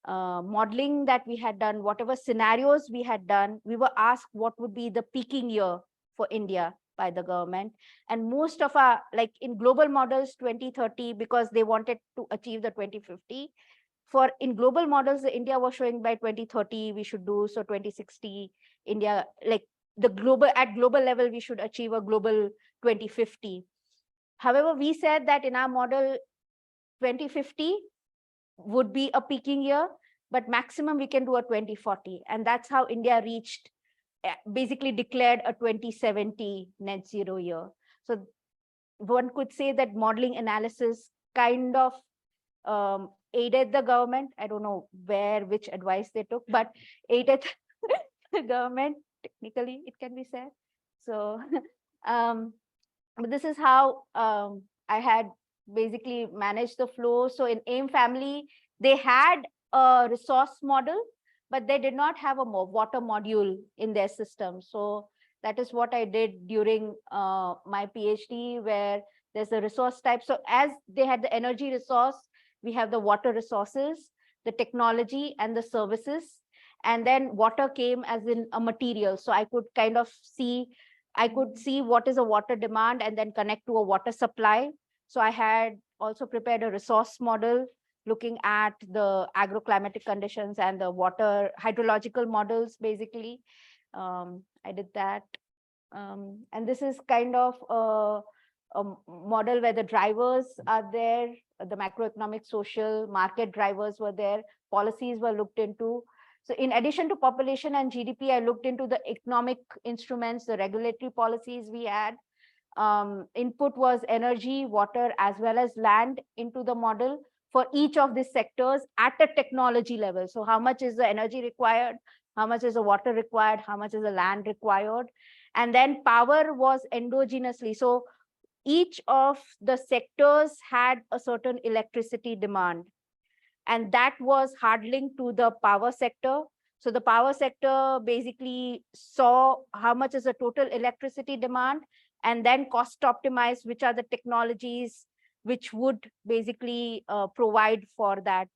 modeling that we had done, whatever scenarios we had done, we were asked what would be the peaking year for India by the government. And most of our, like in global models, 2030, because they wanted to achieve the 2050. For in global models, India was showing by 2030 we should do, so 2060 India, like the global, at global level we should achieve a global 2050. However, we said that in our model 2050 would be a peaking year, but maximum we can do a 2040, and that's how India reached, basically declared a 2070 net zero year. So one could say that modeling analysis kind of aided the government. I don't know which advice they took, but aided the government, technically, it can be said. So but this is how I had basically managed the flow. So in AIM family, they had a resource model, but they did not have a water module in their system. So that is what I did during my PhD, where there's a resource type. So as they had the energy resource, we have the water resources, the technology, and the services. And then water came as in a material. So I could kind of see, I could see what is a water demand and then connect to a water supply. So I had also prepared a resource model looking at the agroclimatic conditions and the water hydrological models, basically. I did that. And this is kind of a model where the drivers are there, the macroeconomic, social, market drivers were there, policies were looked into. So in addition to population and GDP, I looked into the economic instruments, the regulatory policies we had. Input was energy, water, as well as land into the model for each of these sectors at a technology level. So how much is the energy required? How much is the water required? How much is the land required? And then power was endogenously. So each of the sectors had a certain electricity demand, and that was hard linked to the power sector. So the power sector basically saw how much is the total electricity demand and then cost optimize which are the technologies which would basically provide for that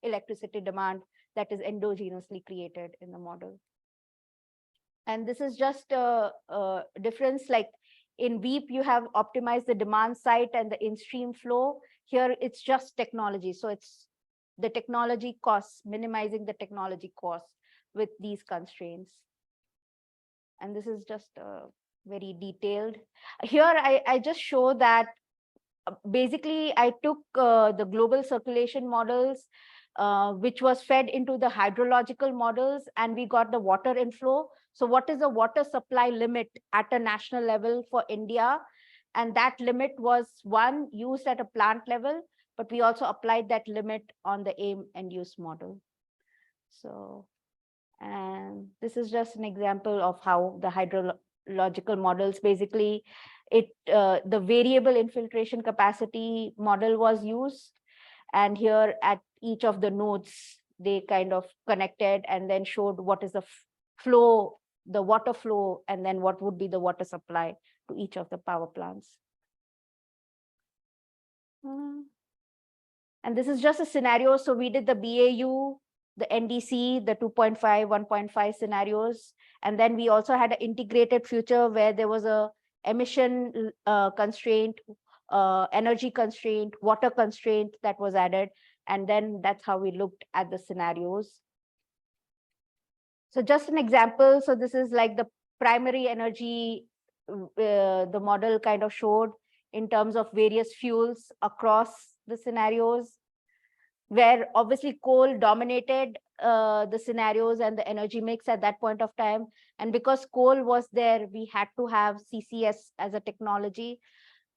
electricity demand that is endogenously created in the model. And this is just a difference, like in WEEP, you have optimized the demand side and the in-stream flow. Here, it's just technology. So it's the technology costs, minimizing the technology costs with these constraints. And this is just very detailed. Here, I just show that basically I took the global circulation models, which was fed into the hydrological models, and we got the water inflow. So what is the water supply limit at a national level for India? And that limit was one used at a plant level, but we also applied that limit on the aim and use model. So, and this is just an example of how the hydrological models, basically the variable infiltration capacity model was used. And here at each of the nodes, they kind of connected and then showed what is the flow, the water flow, and then what would be the water supply to each of the power plants. And this is just a scenario. So we did the BAU, the NDC, the 2.5, 1.5 scenarios. And then we also had an integrated future where there was a emission constraint, energy constraint, water constraint that was added. And then that's how we looked at the scenarios. So just an example. So this is like the primary energy, the model kind of showed in terms of various fuels across the scenarios, where obviously coal dominated the scenarios and the energy mix at that point of time. And because coal was there, we had to have CCS as a technology.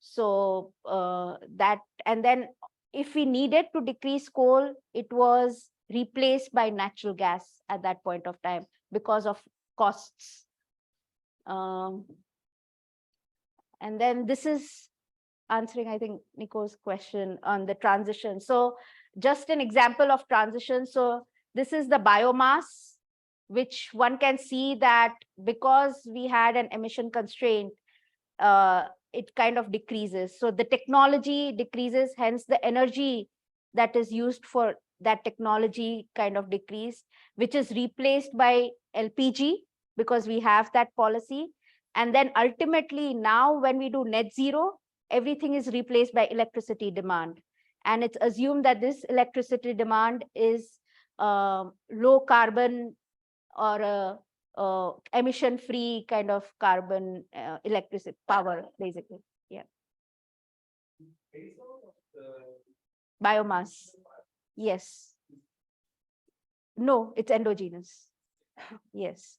So that, and then if we needed to decrease coal, it was replaced by natural gas at that point of time because of costs. And then this is answering, I think, Nico's question on the transition. So just an example of transition. So this is the biomass, which one can see that because we had an emission constraint, it kind of decreases. So the technology decreases, hence the energy that is used for that technology kind of decreased, which is replaced by LPG because we have that policy. And then ultimately now when we do net zero, everything is replaced by electricity demand. And it's assumed that this electricity demand is low carbon or emission free kind of carbon electricity power, basically. Yeah. Biomass. Yes. No, it's endogenous. Yes.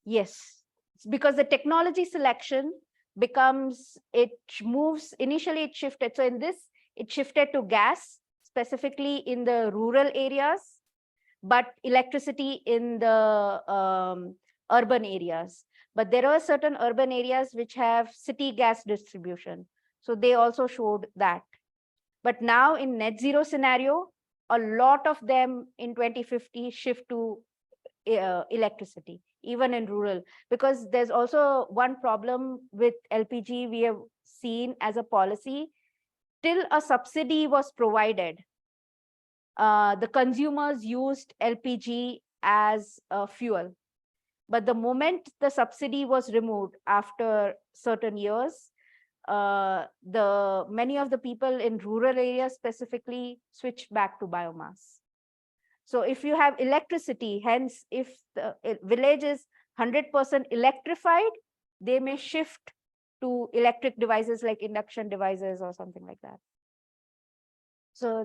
Yes, because the technology selection becomes, it moves, initially it shifted. So in this, it shifted to gas, specifically in the rural areas, but electricity in the urban areas. But there are certain urban areas which have city gas distribution. So they also showed that. But now in net zero scenario, a lot of them in 2050 shift to electricity, even in rural, because there's also one problem with LPG we have seen as a policy. Till a subsidy was provided, the consumers used LPG as a fuel. But the moment the subsidy was removed after certain years, many of the people in rural areas specifically switched back to biomass. So if you have electricity, hence if the village is 100% electrified, they may shift to electric devices like induction devices or something like that. So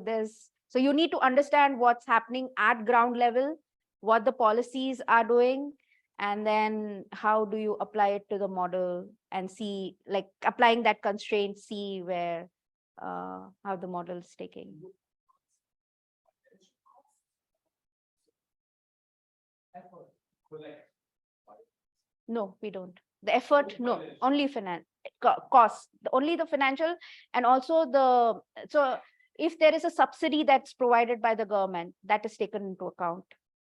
you need to understand what's happening at ground level, what the policies are doing, and then how do you apply it to the model and see, like applying that constraint, see where how the model is taking. No, we don't. The effort, no, only finance cost, only the financial, and also so if there is a subsidy that's provided by the government, that is taken into account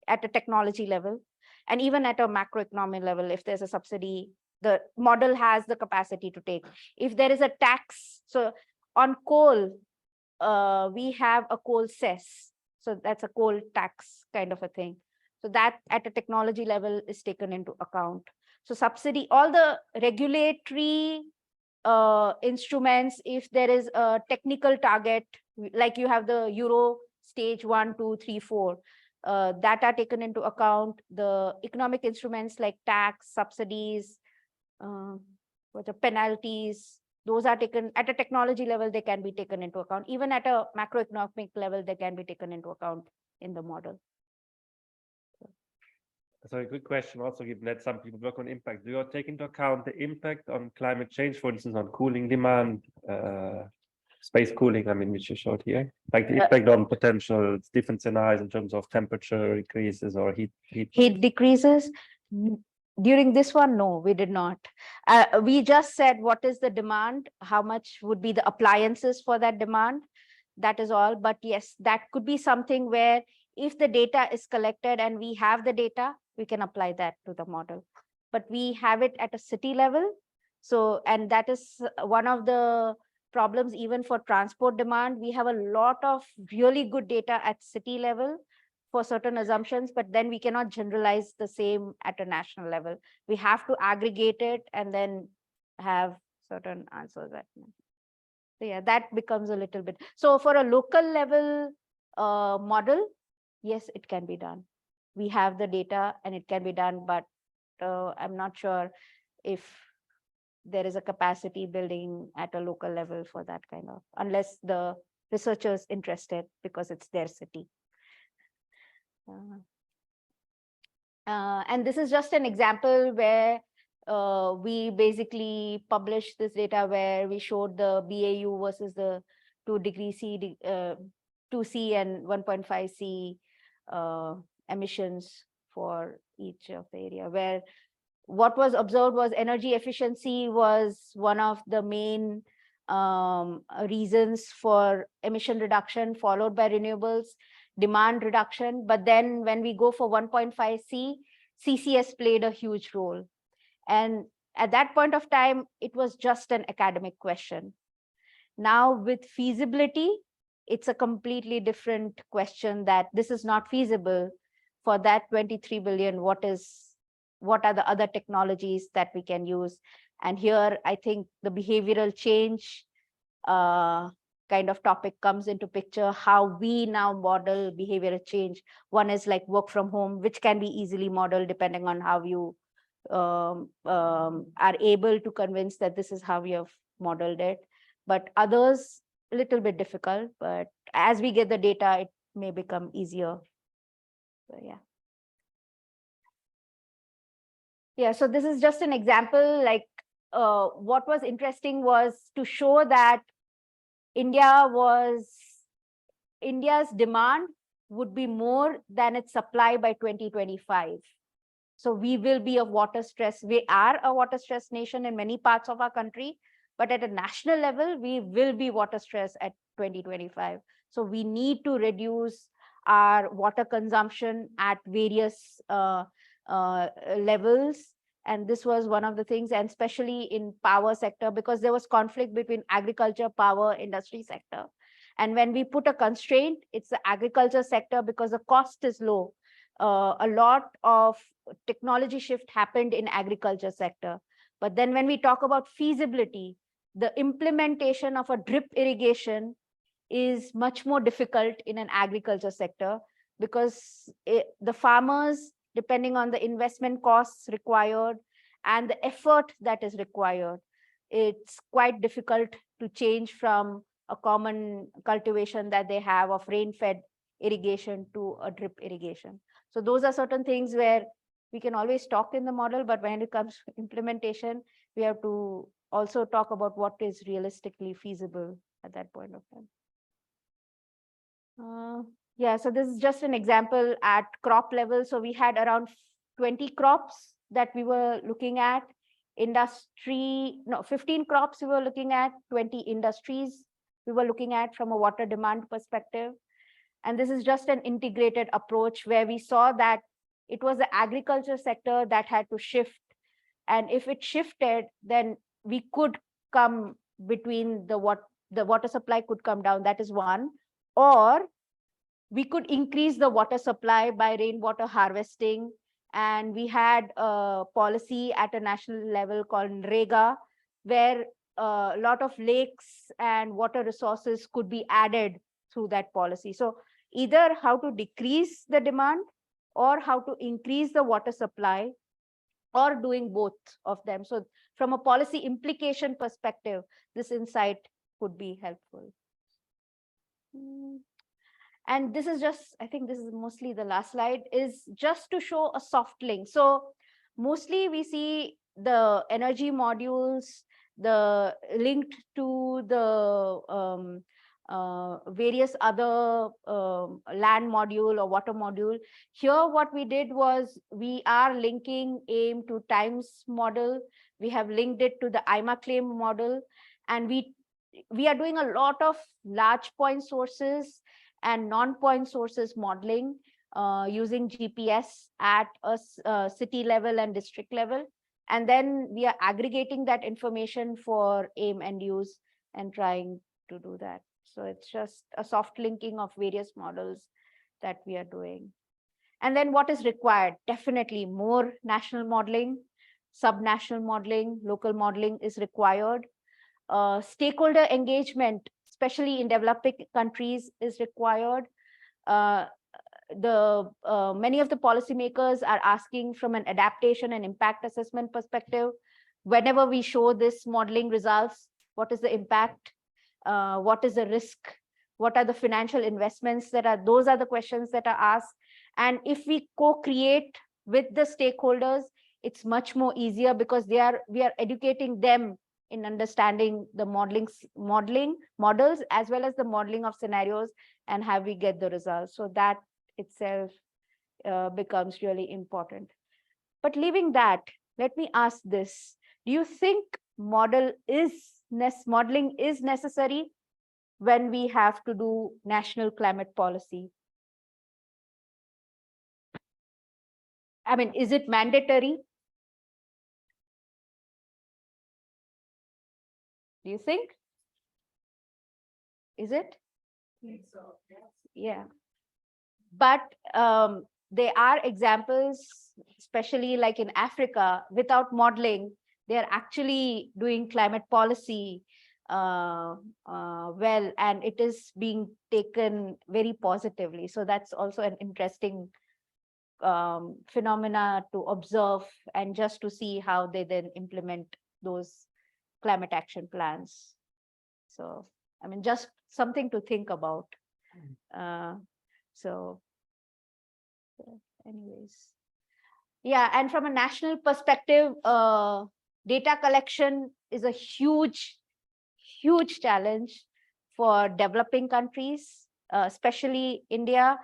at a technology level, and even at a macroeconomic level. If there's a subsidy, the model has the capacity to take. If there is a tax, so on coal, we have a coal cess, so that's a coal tax kind of a thing. So that at a technology level is taken into account. So subsidy, all the regulatory instruments, if there is a technical target, like you have the Euro stage 1, 2, 3, 4, that are taken into account. The economic instruments like tax, subsidies, what the penalties, those are taken at a technology level, they can be taken into account. Even at a macroeconomic level, they can be taken into account in the model. So a good question also, given that some people work on impact. Do you take into account the impact on climate change, for instance, on cooling demand, space cooling, I mean, which you showed here, like the impact on potential different scenarios in terms of temperature increases or heat decreases? During this one, no, we did not. We just said what is the demand, how much would be the appliances for that demand. That is all. But yes, that could be something where if the data is collected and we have the data, we can apply that to the model. But we have it at a city level. So, and that is one of the problems even for transport demand. We have a lot of really good data at city level for certain assumptions, but then we cannot generalize the same at a national level. We have to aggregate it and then have certain answers. So yeah, that becomes a little bit. So for a local level model, yes, it can be done. We have the data and it can be done, but I'm not sure if there is a capacity building at a local level for that kind of, unless the researchers interested because it's their city. And this is just an example where we basically published this data where we showed the BAU versus the 2 C, 2C and 1.5 C emissions for each of the area, where what was observed was energy efficiency was one of the main reasons for emission reduction, followed by renewables, demand reduction. But then when we go for 1.5 C, CCS played a huge role. And at that point of time, it was just an academic question. Now with feasibility, it's a completely different question that this is not feasible for that 23 billion. What are the other technologies that we can use? And here, I think the behavioral change kind of topic comes into picture, how we now model behavioral change. One is like work from home, which can be easily modeled depending on how you are able to convince that this is how we have modeled it. But others, a little bit difficult, but as we get the data, it may become easier. So, yeah. Yeah, so this is just an example, like what was interesting was to show that India's demand would be more than its supply by 2025. So we will be a water stress. We are a water stress nation in many parts of our country, but at a national level, we will be water stress at 2025. So we need to reduce our water consumption at various levels. And this was one of the things, and especially in power sector, because there was conflict between agriculture, power, industry sector. And when we put a constraint, it's the agriculture sector because the cost is low. A lot of technology shift happened in agriculture sector. But then when we talk about feasibility, the implementation of a drip irrigation is much more difficult in an agriculture sector because the farmers, depending on the investment costs required and the effort that is required, it's quite difficult to change from a common cultivation that they have of rain-fed irrigation to a drip irrigation. So those are certain things where we can always talk in the model, but when it comes to implementation, we have to also talk about what is realistically feasible at that point of time. Yeah, so this is just an example at crop level. So we had around 20 crops that we were looking at. 15 crops we were looking at, 20 industries we were looking at from a water demand perspective. And this is just an integrated approach where we saw that it was the agriculture sector that had to shift. And if it shifted, then we could come between the water supply could come down. That is one. Or we could increase the water supply by rainwater harvesting. And we had a policy at a national level called NREGA, where a lot of lakes and water resources could be added through that policy. So either how to decrease the demand or how to increase the water supply or doing both of them. So from a policy implication perspective, this insight could be helpful. And this is just, I think this is mostly the last slide, is just to show a soft link. So mostly we see the energy modules, the linked to the various other land module or water module. Here, what we did was we are linking AIM to TIMES model. We have linked it to the IMA claim model, and we are doing a lot of large point sources and non-point sources modeling using GPS at a city level and district level. And then we are aggregating that information for AIM end use and trying to do that. So it's just a soft linking of various models that we are doing. And then what is required? Definitely more national modeling, subnational modeling, local modeling is required. Stakeholder engagement, especially in developing countries, is required. Many of the policymakers are asking from an adaptation and impact assessment perspective, whenever we show this modeling results, what is the impact? What is the risk? What are the financial investments those are the questions that are asked. And if we co-create with the stakeholders, it's much more easier because we are educating them in understanding the modeling models as well as the modeling of scenarios and how we get the results. So that itself becomes really important. But leaving that, let me ask this. Do you think modeling is necessary when we have to do national climate policy? I mean, is it mandatory? Do you think? Is it? Yeah. But there are examples, especially like in Africa, without modeling, they are actually doing climate policy well, and it is being taken very positively. So that's also an interesting phenomena to observe and just to see how they then implement those climate action plans. So, I mean, just something to think about. So anyways, yeah, and from a national perspective, data collection is a huge challenge for developing countries, especially India.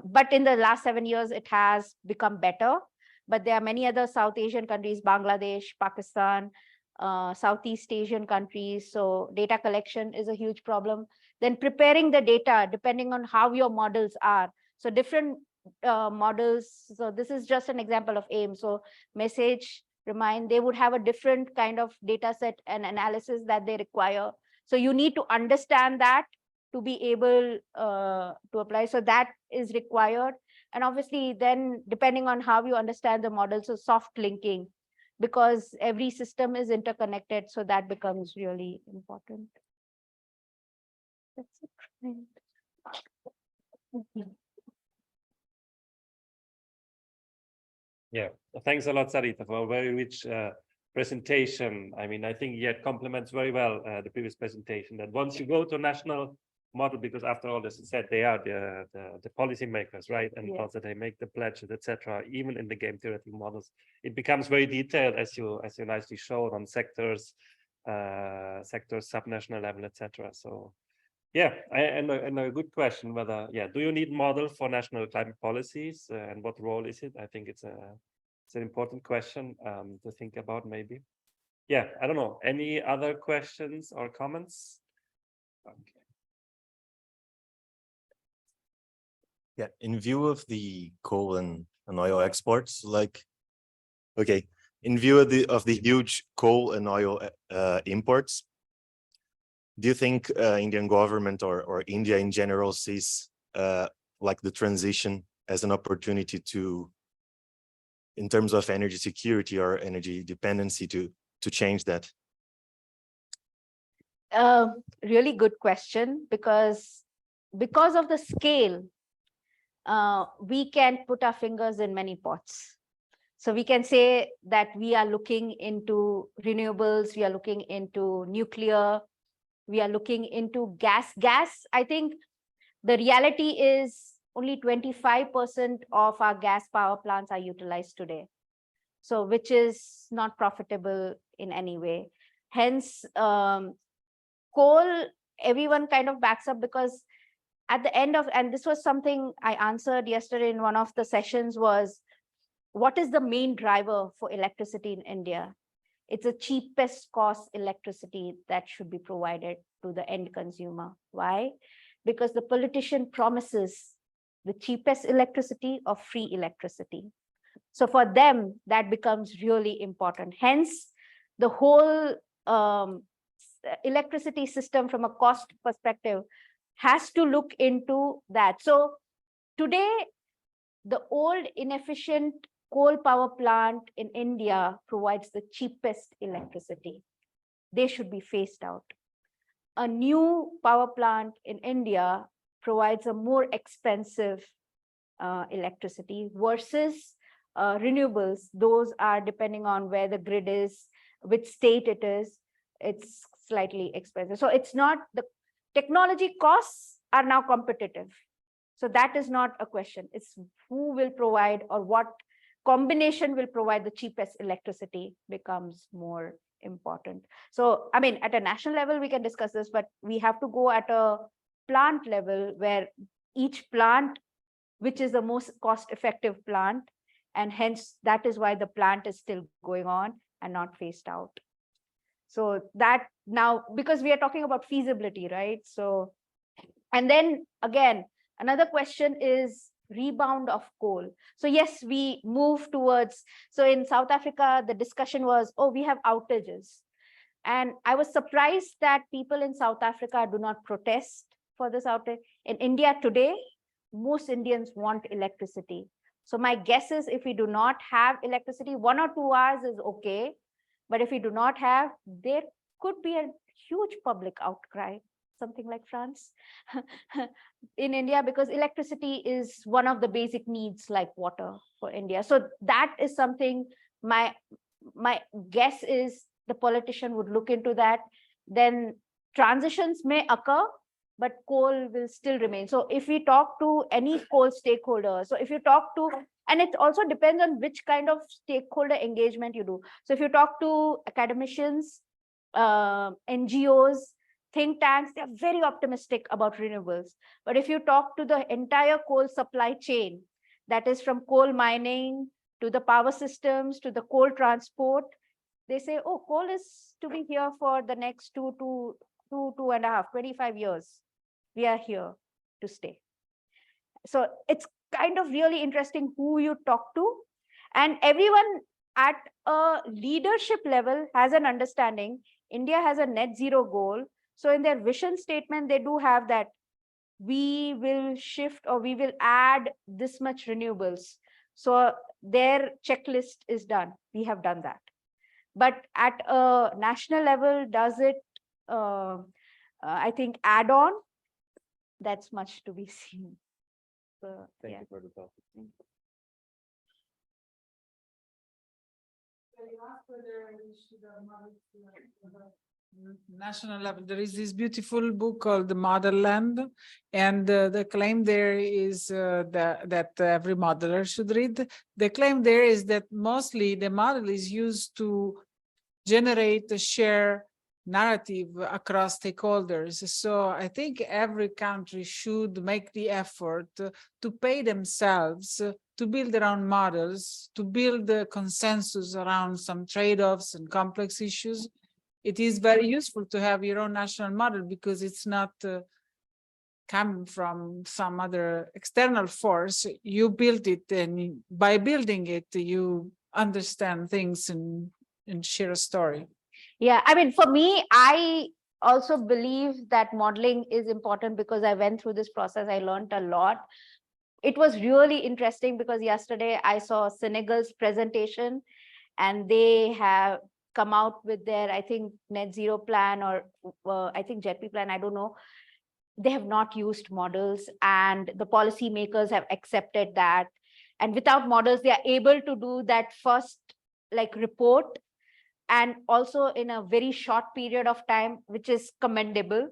But in the last 7 years, it has become better. But there are many other South Asian countries, Bangladesh, Pakistan, Southeast Asian countries. So data collection is a huge problem. Then preparing the data, depending on how your models are. So different models. So this is just an example of AIM. So message, remind, they would have a different kind of data set and analysis that they require. So you need to understand that to be able to apply. So that is required. And obviously then depending on how you understand the model, so soft linking, because every system is interconnected. So that becomes really important. That's it. Yeah, thanks a lot, Sarita, for a very rich presentation. I mean, I think it complements very well the previous presentation, that once you go to national model, because after all, as I said, they are the policymakers, right? And Yeah. also they make the pledges, etc. Even in the game theoretic models, it becomes very detailed, as you nicely showed, on sectors, subnational level, etc. So yeah, and a good question whether, do you need model for national climate policies and what role is it? I think it's an important question to think about, maybe. Yeah, I don't know. Any other questions or comments? Okay. Yeah, in view of the coal and oil exports, in view of the huge coal and oil imports, do you think Indian government or India in general sees like the transition as an opportunity to, in terms of energy security or energy dependency, to change that? Really good question, because of the scale, we can put our fingers in many pots. So we can say that we are looking into renewables, we are looking into nuclear, we are looking into gas. I think the reality is only 25% of our gas power plants are utilized today. So which is not profitable in any way. Hence, coal, everyone kind of backs up, because at the end of, and this was something I answered yesterday in one of the sessions, was what is the main driver for electricity in India? It's the cheapest cost electricity that should be provided to the end consumer. Why? Because the politician promises the cheapest electricity or free electricity. So for them, that becomes really important. Hence, the whole electricity system from a cost perspective has to look into that. So today, the old inefficient coal power plant in India provides the cheapest electricity. They should be phased out. A new power plant in India provides a more expensive electricity versus renewables. Those are depending on where the grid is, which state it is, it's slightly expensive. So it's not, the technology costs are now competitive. So that is not a question. It's who will provide, or what combination will provide the cheapest electricity becomes more important. So, I mean, at a national level, we can discuss this, but we have to go at a plant level where each plant, which is the most cost-effective plant, and hence that is why the plant is still going on and not phased out. So that now, because we are talking about feasibility, right? So, and then again, another question is rebound of coal. So yes, we move towards, so in South Africa, the discussion was, oh, we have outages. And I was surprised that people in South Africa do not protest for this outage. In India today, most Indians want electricity. So my guess is if we do not have electricity, 1 or 2 hours is okay. But if we do not have, there could be a huge public outcry, something like France in India, because electricity is one of the basic needs like water for India. So that is something, my guess is the politician would look into that. Then transitions may occur, but coal will still remain. So if we talk to any coal stakeholder, so if you talk to, and it also depends on which kind of stakeholder engagement you do. So if you talk to academicians, NGOs, think tanks, they're very optimistic about renewables. But if you talk to the entire coal supply chain, that is from coal mining to the power systems to the coal transport, they say, oh, coal is to be here for the next 25 years. We are here to stay. So it's kind of really interesting who you talk to, and everyone at a leadership level has an understanding. India has a net zero goal. So in their vision statement, they do have that we will shift, or we will add this much renewables. So their checklist is done. We have done that. But at a national level, does it, I think, add on? That's much to be seen. So, Thank yeah. you for the talk. National level, there is this beautiful book called The Motherland, and the claim there is that every modeler should read. The claim there is that mostly the model is used to generate a share narrative across stakeholders. So I think every country should make the effort to pay themselves to build their own models, to build the consensus around some trade-offs and complex issues. It is very useful to have your own national model because it's not coming from some other external force. You build it, and by building it, you understand things and share a story. Yeah, I mean, for me, I also believe that modeling is important because I went through this process. I learned a lot. It was really interesting because yesterday I saw Senegal's presentation, and they have come out with their, I think, net zero plan, or I think JETP plan, I don't know. They have not used models, and the policymakers have accepted that. And without models, they are able to do that first like report, and also in a very short period of time, which is commendable.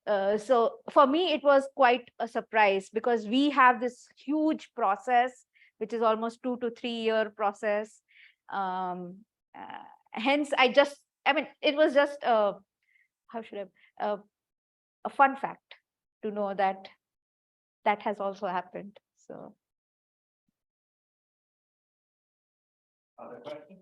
So for me, it was quite a surprise, because we have this huge process, which is almost 2 to 3 year process. Hence, I mean, it was just how should a fun fact to know that that has also happened. So. Other questions?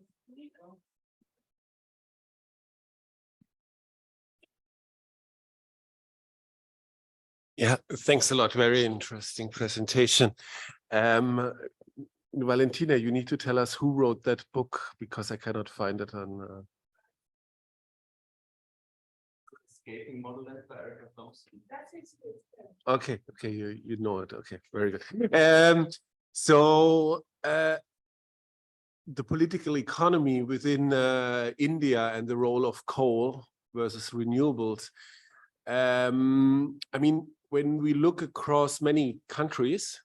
Yeah, thanks a lot. Very interesting presentation. Valentina, you need to tell us who wrote that book, because I cannot find it on. Escaping Model Land by Erica Thompson. Okay, you know it. Okay, very good. So the political economy within India and the role of coal versus renewables. I mean, when we look across many countries,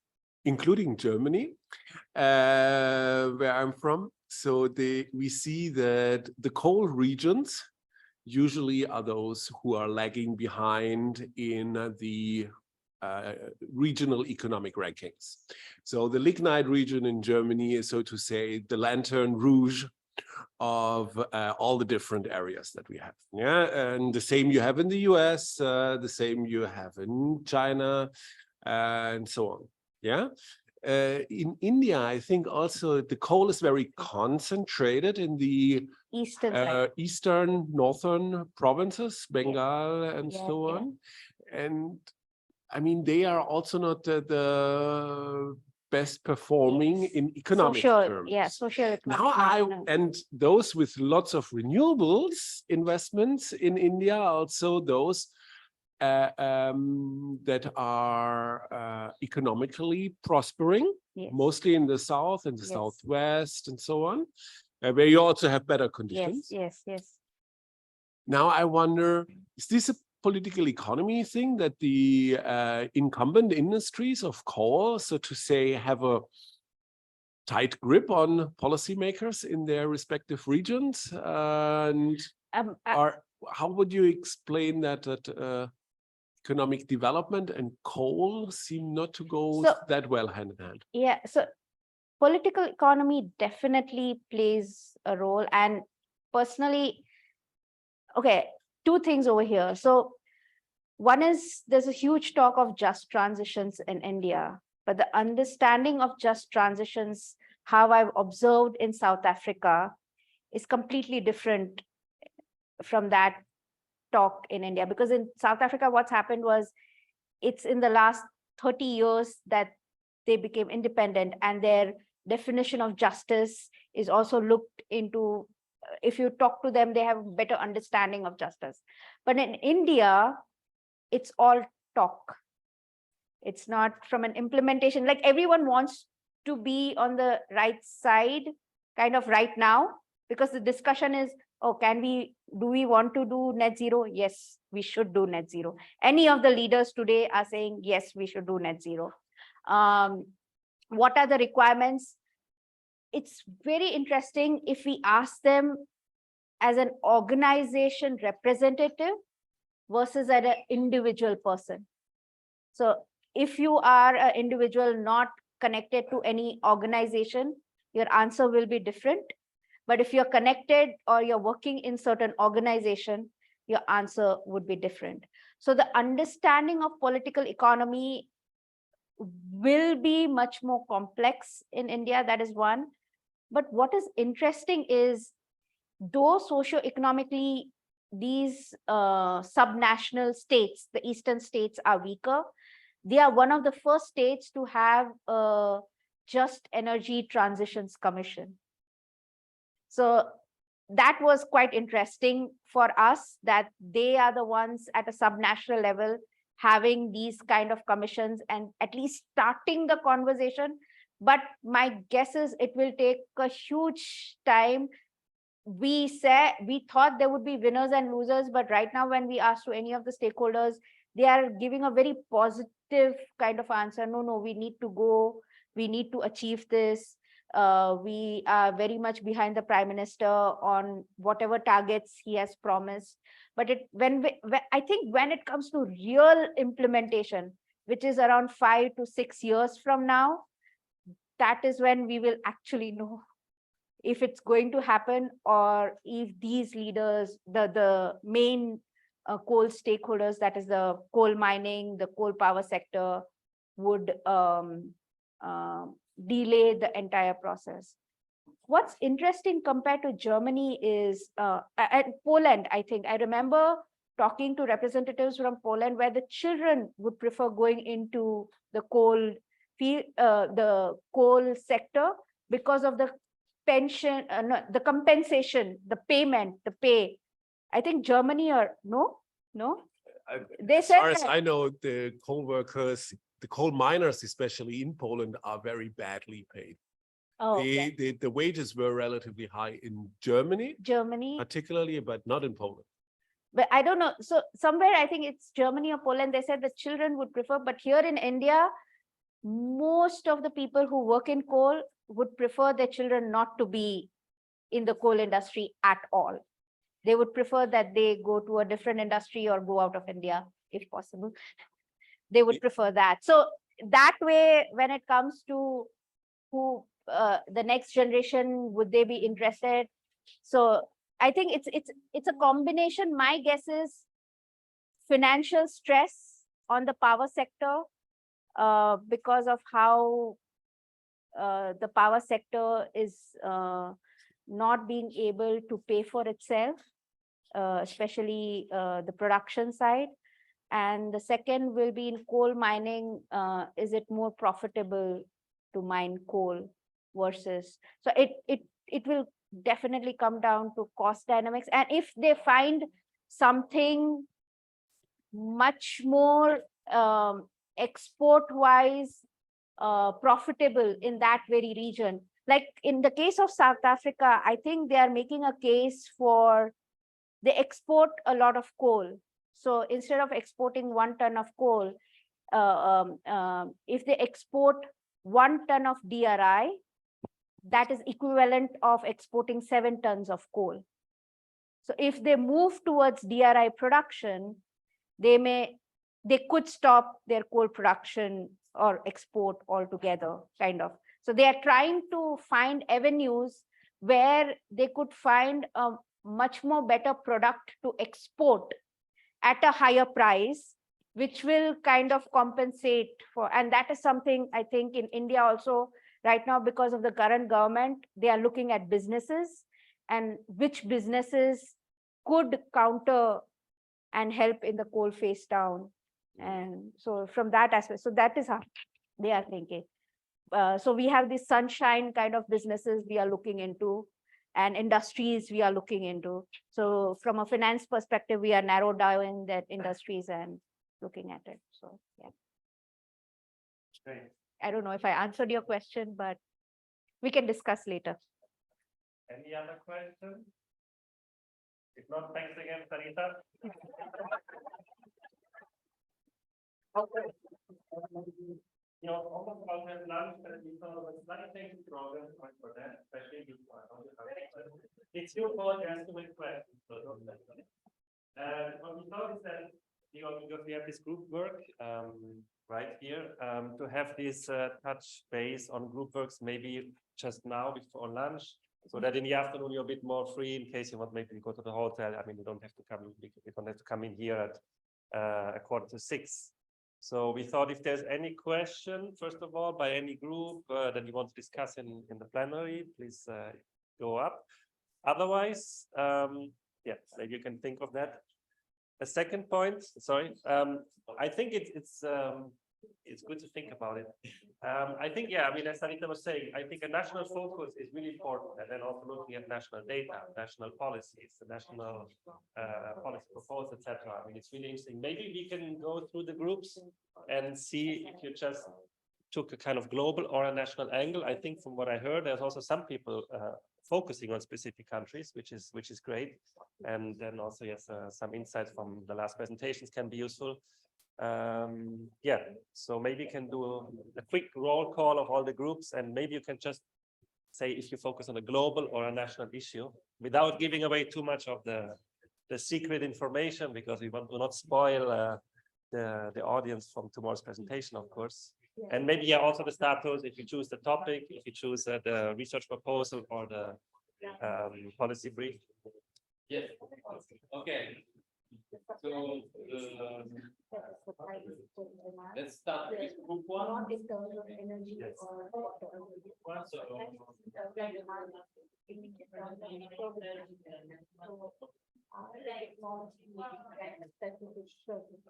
including Germany, where I'm from, so we see that the coal regions usually are those who are lagging behind in the regional economic rankings. So the lignite region in Germany is, so to say, the lantern rouge of all the different areas that we have. Yeah, and the same you have in the US, the same you have in China, and so on. Yeah. In India, I think also the coal is very concentrated in the Eastern side. eastern, northern provinces, Bengal and Yeah, so yeah. on. And I mean, they are also not the best performing Yes. in economic terms. Yeah, social. Now and those with lots of renewables investments in India, also those that are economically prospering, Yes. mostly in the south and the Yes. southwest and so on, where you also have better conditions. Yes. Now I wonder, is this a political economy thing that the incumbent industries of coal, so to say, have a tight grip on policymakers in their respective regions? And how would you explain that economic development and coal seem not to go that well hand in hand? Yeah, so political economy definitely plays a role. And personally, okay, two things over here. So one is, there's a huge talk of just transitions in India, but the understanding of just transitions, how I've observed in South Africa, is completely different from that talk in India. Because in South Africa, what's happened was, it's in the last 30 years that they became independent, and their definition of justice is also looked into. If you talk to them, they have a better understanding of justice. But in India, it's all talk. It's not from an implementation. Like, everyone wants to be on the right side, kind of right now, because the discussion is, oh, do we want to do net zero? Yes, we should do net zero. Any of the leaders today are saying, yes, we should do net zero. What are the requirements? It's very interesting if we ask them as an organization representative versus as an individual person. So if you are an individual not connected to any organization, your answer will be different. But if you're connected or you're working in certain organization, your answer would be different. So the understanding of political economy will be much more complex in India. That is one. But what is interesting is, though socioeconomically these subnational states, the eastern states, are weaker, they are one of the first states to have a Just Energy Transitions Commission. So that was quite interesting for us, that they are the ones at a subnational level having these kind of commissions and at least starting the conversation. But my guess is it will take a huge time. We thought there would be winners and losers, but right now when we ask to any of the stakeholders, they are giving a very positive kind of answer. No, we need to go we need to achieve this. We are very much behind the Prime Minister on whatever targets he has promised. But I think when it comes to real implementation, which is around 5 to 6 years from now, that is when we will actually know if it's going to happen, or if these leaders, the main coal stakeholders, that is the coal mining, the coal power sector, would delay the entire process. What's interesting compared to Germany is at Poland, I think. I remember talking to representatives from Poland where the children would prefer going into the coal field, the coal sector, because of the pension, no, the compensation, the payment, the pay. I think Germany, or no, they As said far as that. I know, the coal workers, the coal miners, especially in Poland, are very badly paid. Oh, okay. The wages were relatively high in Germany, Germany, particularly, but not in Poland. but I don't know. So somewhere, I think it's Germany or Poland, they said the children would prefer, but here in India, most of the people who work in coal would prefer their children not to be in the coal industry at all. They would prefer that they go to a different industry or go out of India if possible. They would prefer that. So that way, when it comes to who the next generation, would they be interested? So I think it's a combination. My guess is financial stress on the power sector, because of how the power sector is not being able to pay for itself, especially the production side. And the second will be in coal mining. Is it more profitable to mine coal versus? So it will definitely come down to cost dynamics. And if they find something much more export-wise profitable in that very region, like in the case of South Africa, I think they are making a case for, they export a lot of coal. So instead of exporting 1 ton of coal, if they export 1 ton of DRI, that is equivalent of exporting 7 tons of coal. So if they move towards DRI production, they could stop their coal production or export altogether, kind of. So they are trying to find avenues where they could find a much more better product to export at a higher price, which will kind of compensate for, and that is something I think in India also right now, because of the current government, they are looking at businesses and which businesses could counter and help in the coal phase down. And so from that aspect, so that is how they are thinking. So we have these sunshine kind of businesses we are looking into, and industries we are looking into. So from a finance perspective, we are narrowed down that industries and looking at it. So yeah. Great. I don't know if I answered your question, but we can discuss later. Any other questions? If not, thanks again, Sarita. Okay. You know, almost about that lunch, but we thought it was slightly taking program for that, especially if it's your fault, you have to make questions. So don't let them. What we thought is that, you know, because we have this group work right here, to have this touch base on group works maybe just now before lunch, so that in the afternoon you're a bit more free in case you want maybe to go to the hotel. I mean, you don't have to come. You don't have to come in here at 5:45. So we thought if there's any question, first of all, by any group that you want to discuss in the plenary, please go up. Otherwise, yeah, maybe you can think of that. A second point, sorry, I think it's good to think about it. I think, yeah, I mean, as Sarita was saying, I think a national focus is really important, and then also looking at national data, national policies, the national policy proposals, etc. I mean, it's really interesting. Maybe we can go through the groups and see if you just took a kind of global or a national angle. I think from what I heard, there's also some people focusing on specific countries, which is great. And then also, yes, some insights from the last presentations can be useful. Yeah, so maybe you can do a quick roll call of all the groups, and maybe you can just say if you focus on a global or a national issue without giving away too much of the secret information, because we want to not spoil the audience from tomorrow's presentation, of course. And maybe also the status, if you choose the topic, if you choose the research proposal or the policy brief. Yes. Okay. So let's start with group one. Yes.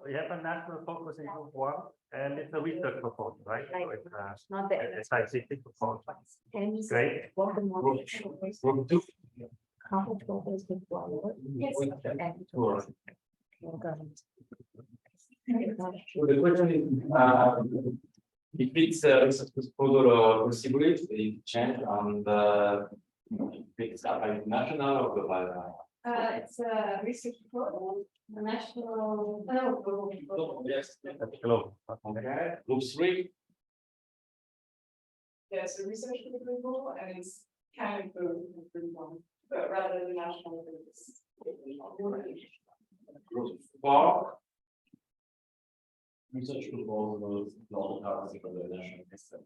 We have a national focus in group one, and it's a research proposal, right? So it's Not the a scientific proposal. Great. Group two. So the question is, if it's a proposal or possibility, they change on the if it's national or global. It's a research program, a national, no, global. Yes. That's global. Okay. Group three. Yes, a research proposal, and it's kind of, but rather than national. Group four. Research proposals, global policy for the national system.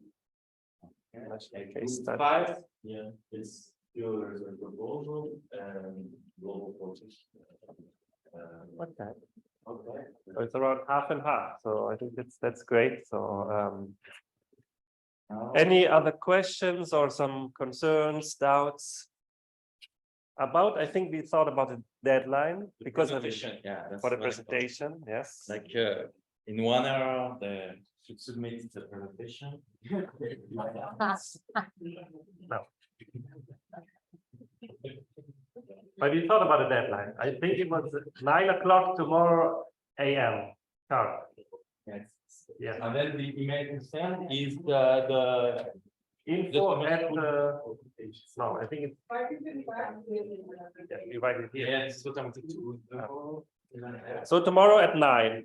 Okay. Case Group study. five, yeah, it's pure research proposal and global policy. Okay. Okay. So it's around half and half. So I think that's great. So any other questions or some concerns, doubts about? I think we thought about the deadline because of it, Yeah. that's for the what I thought. presentation. Yes. Like in 1 hour, they should submit the presentation. No. But we thought about the deadline. I think it was 9 o'clock tomorrow AM. Sharp. Yes. Yeah. And then the email to send is the Info at no, I think it's yeah, you write it here. yes, what I wanted to. So tomorrow at 9.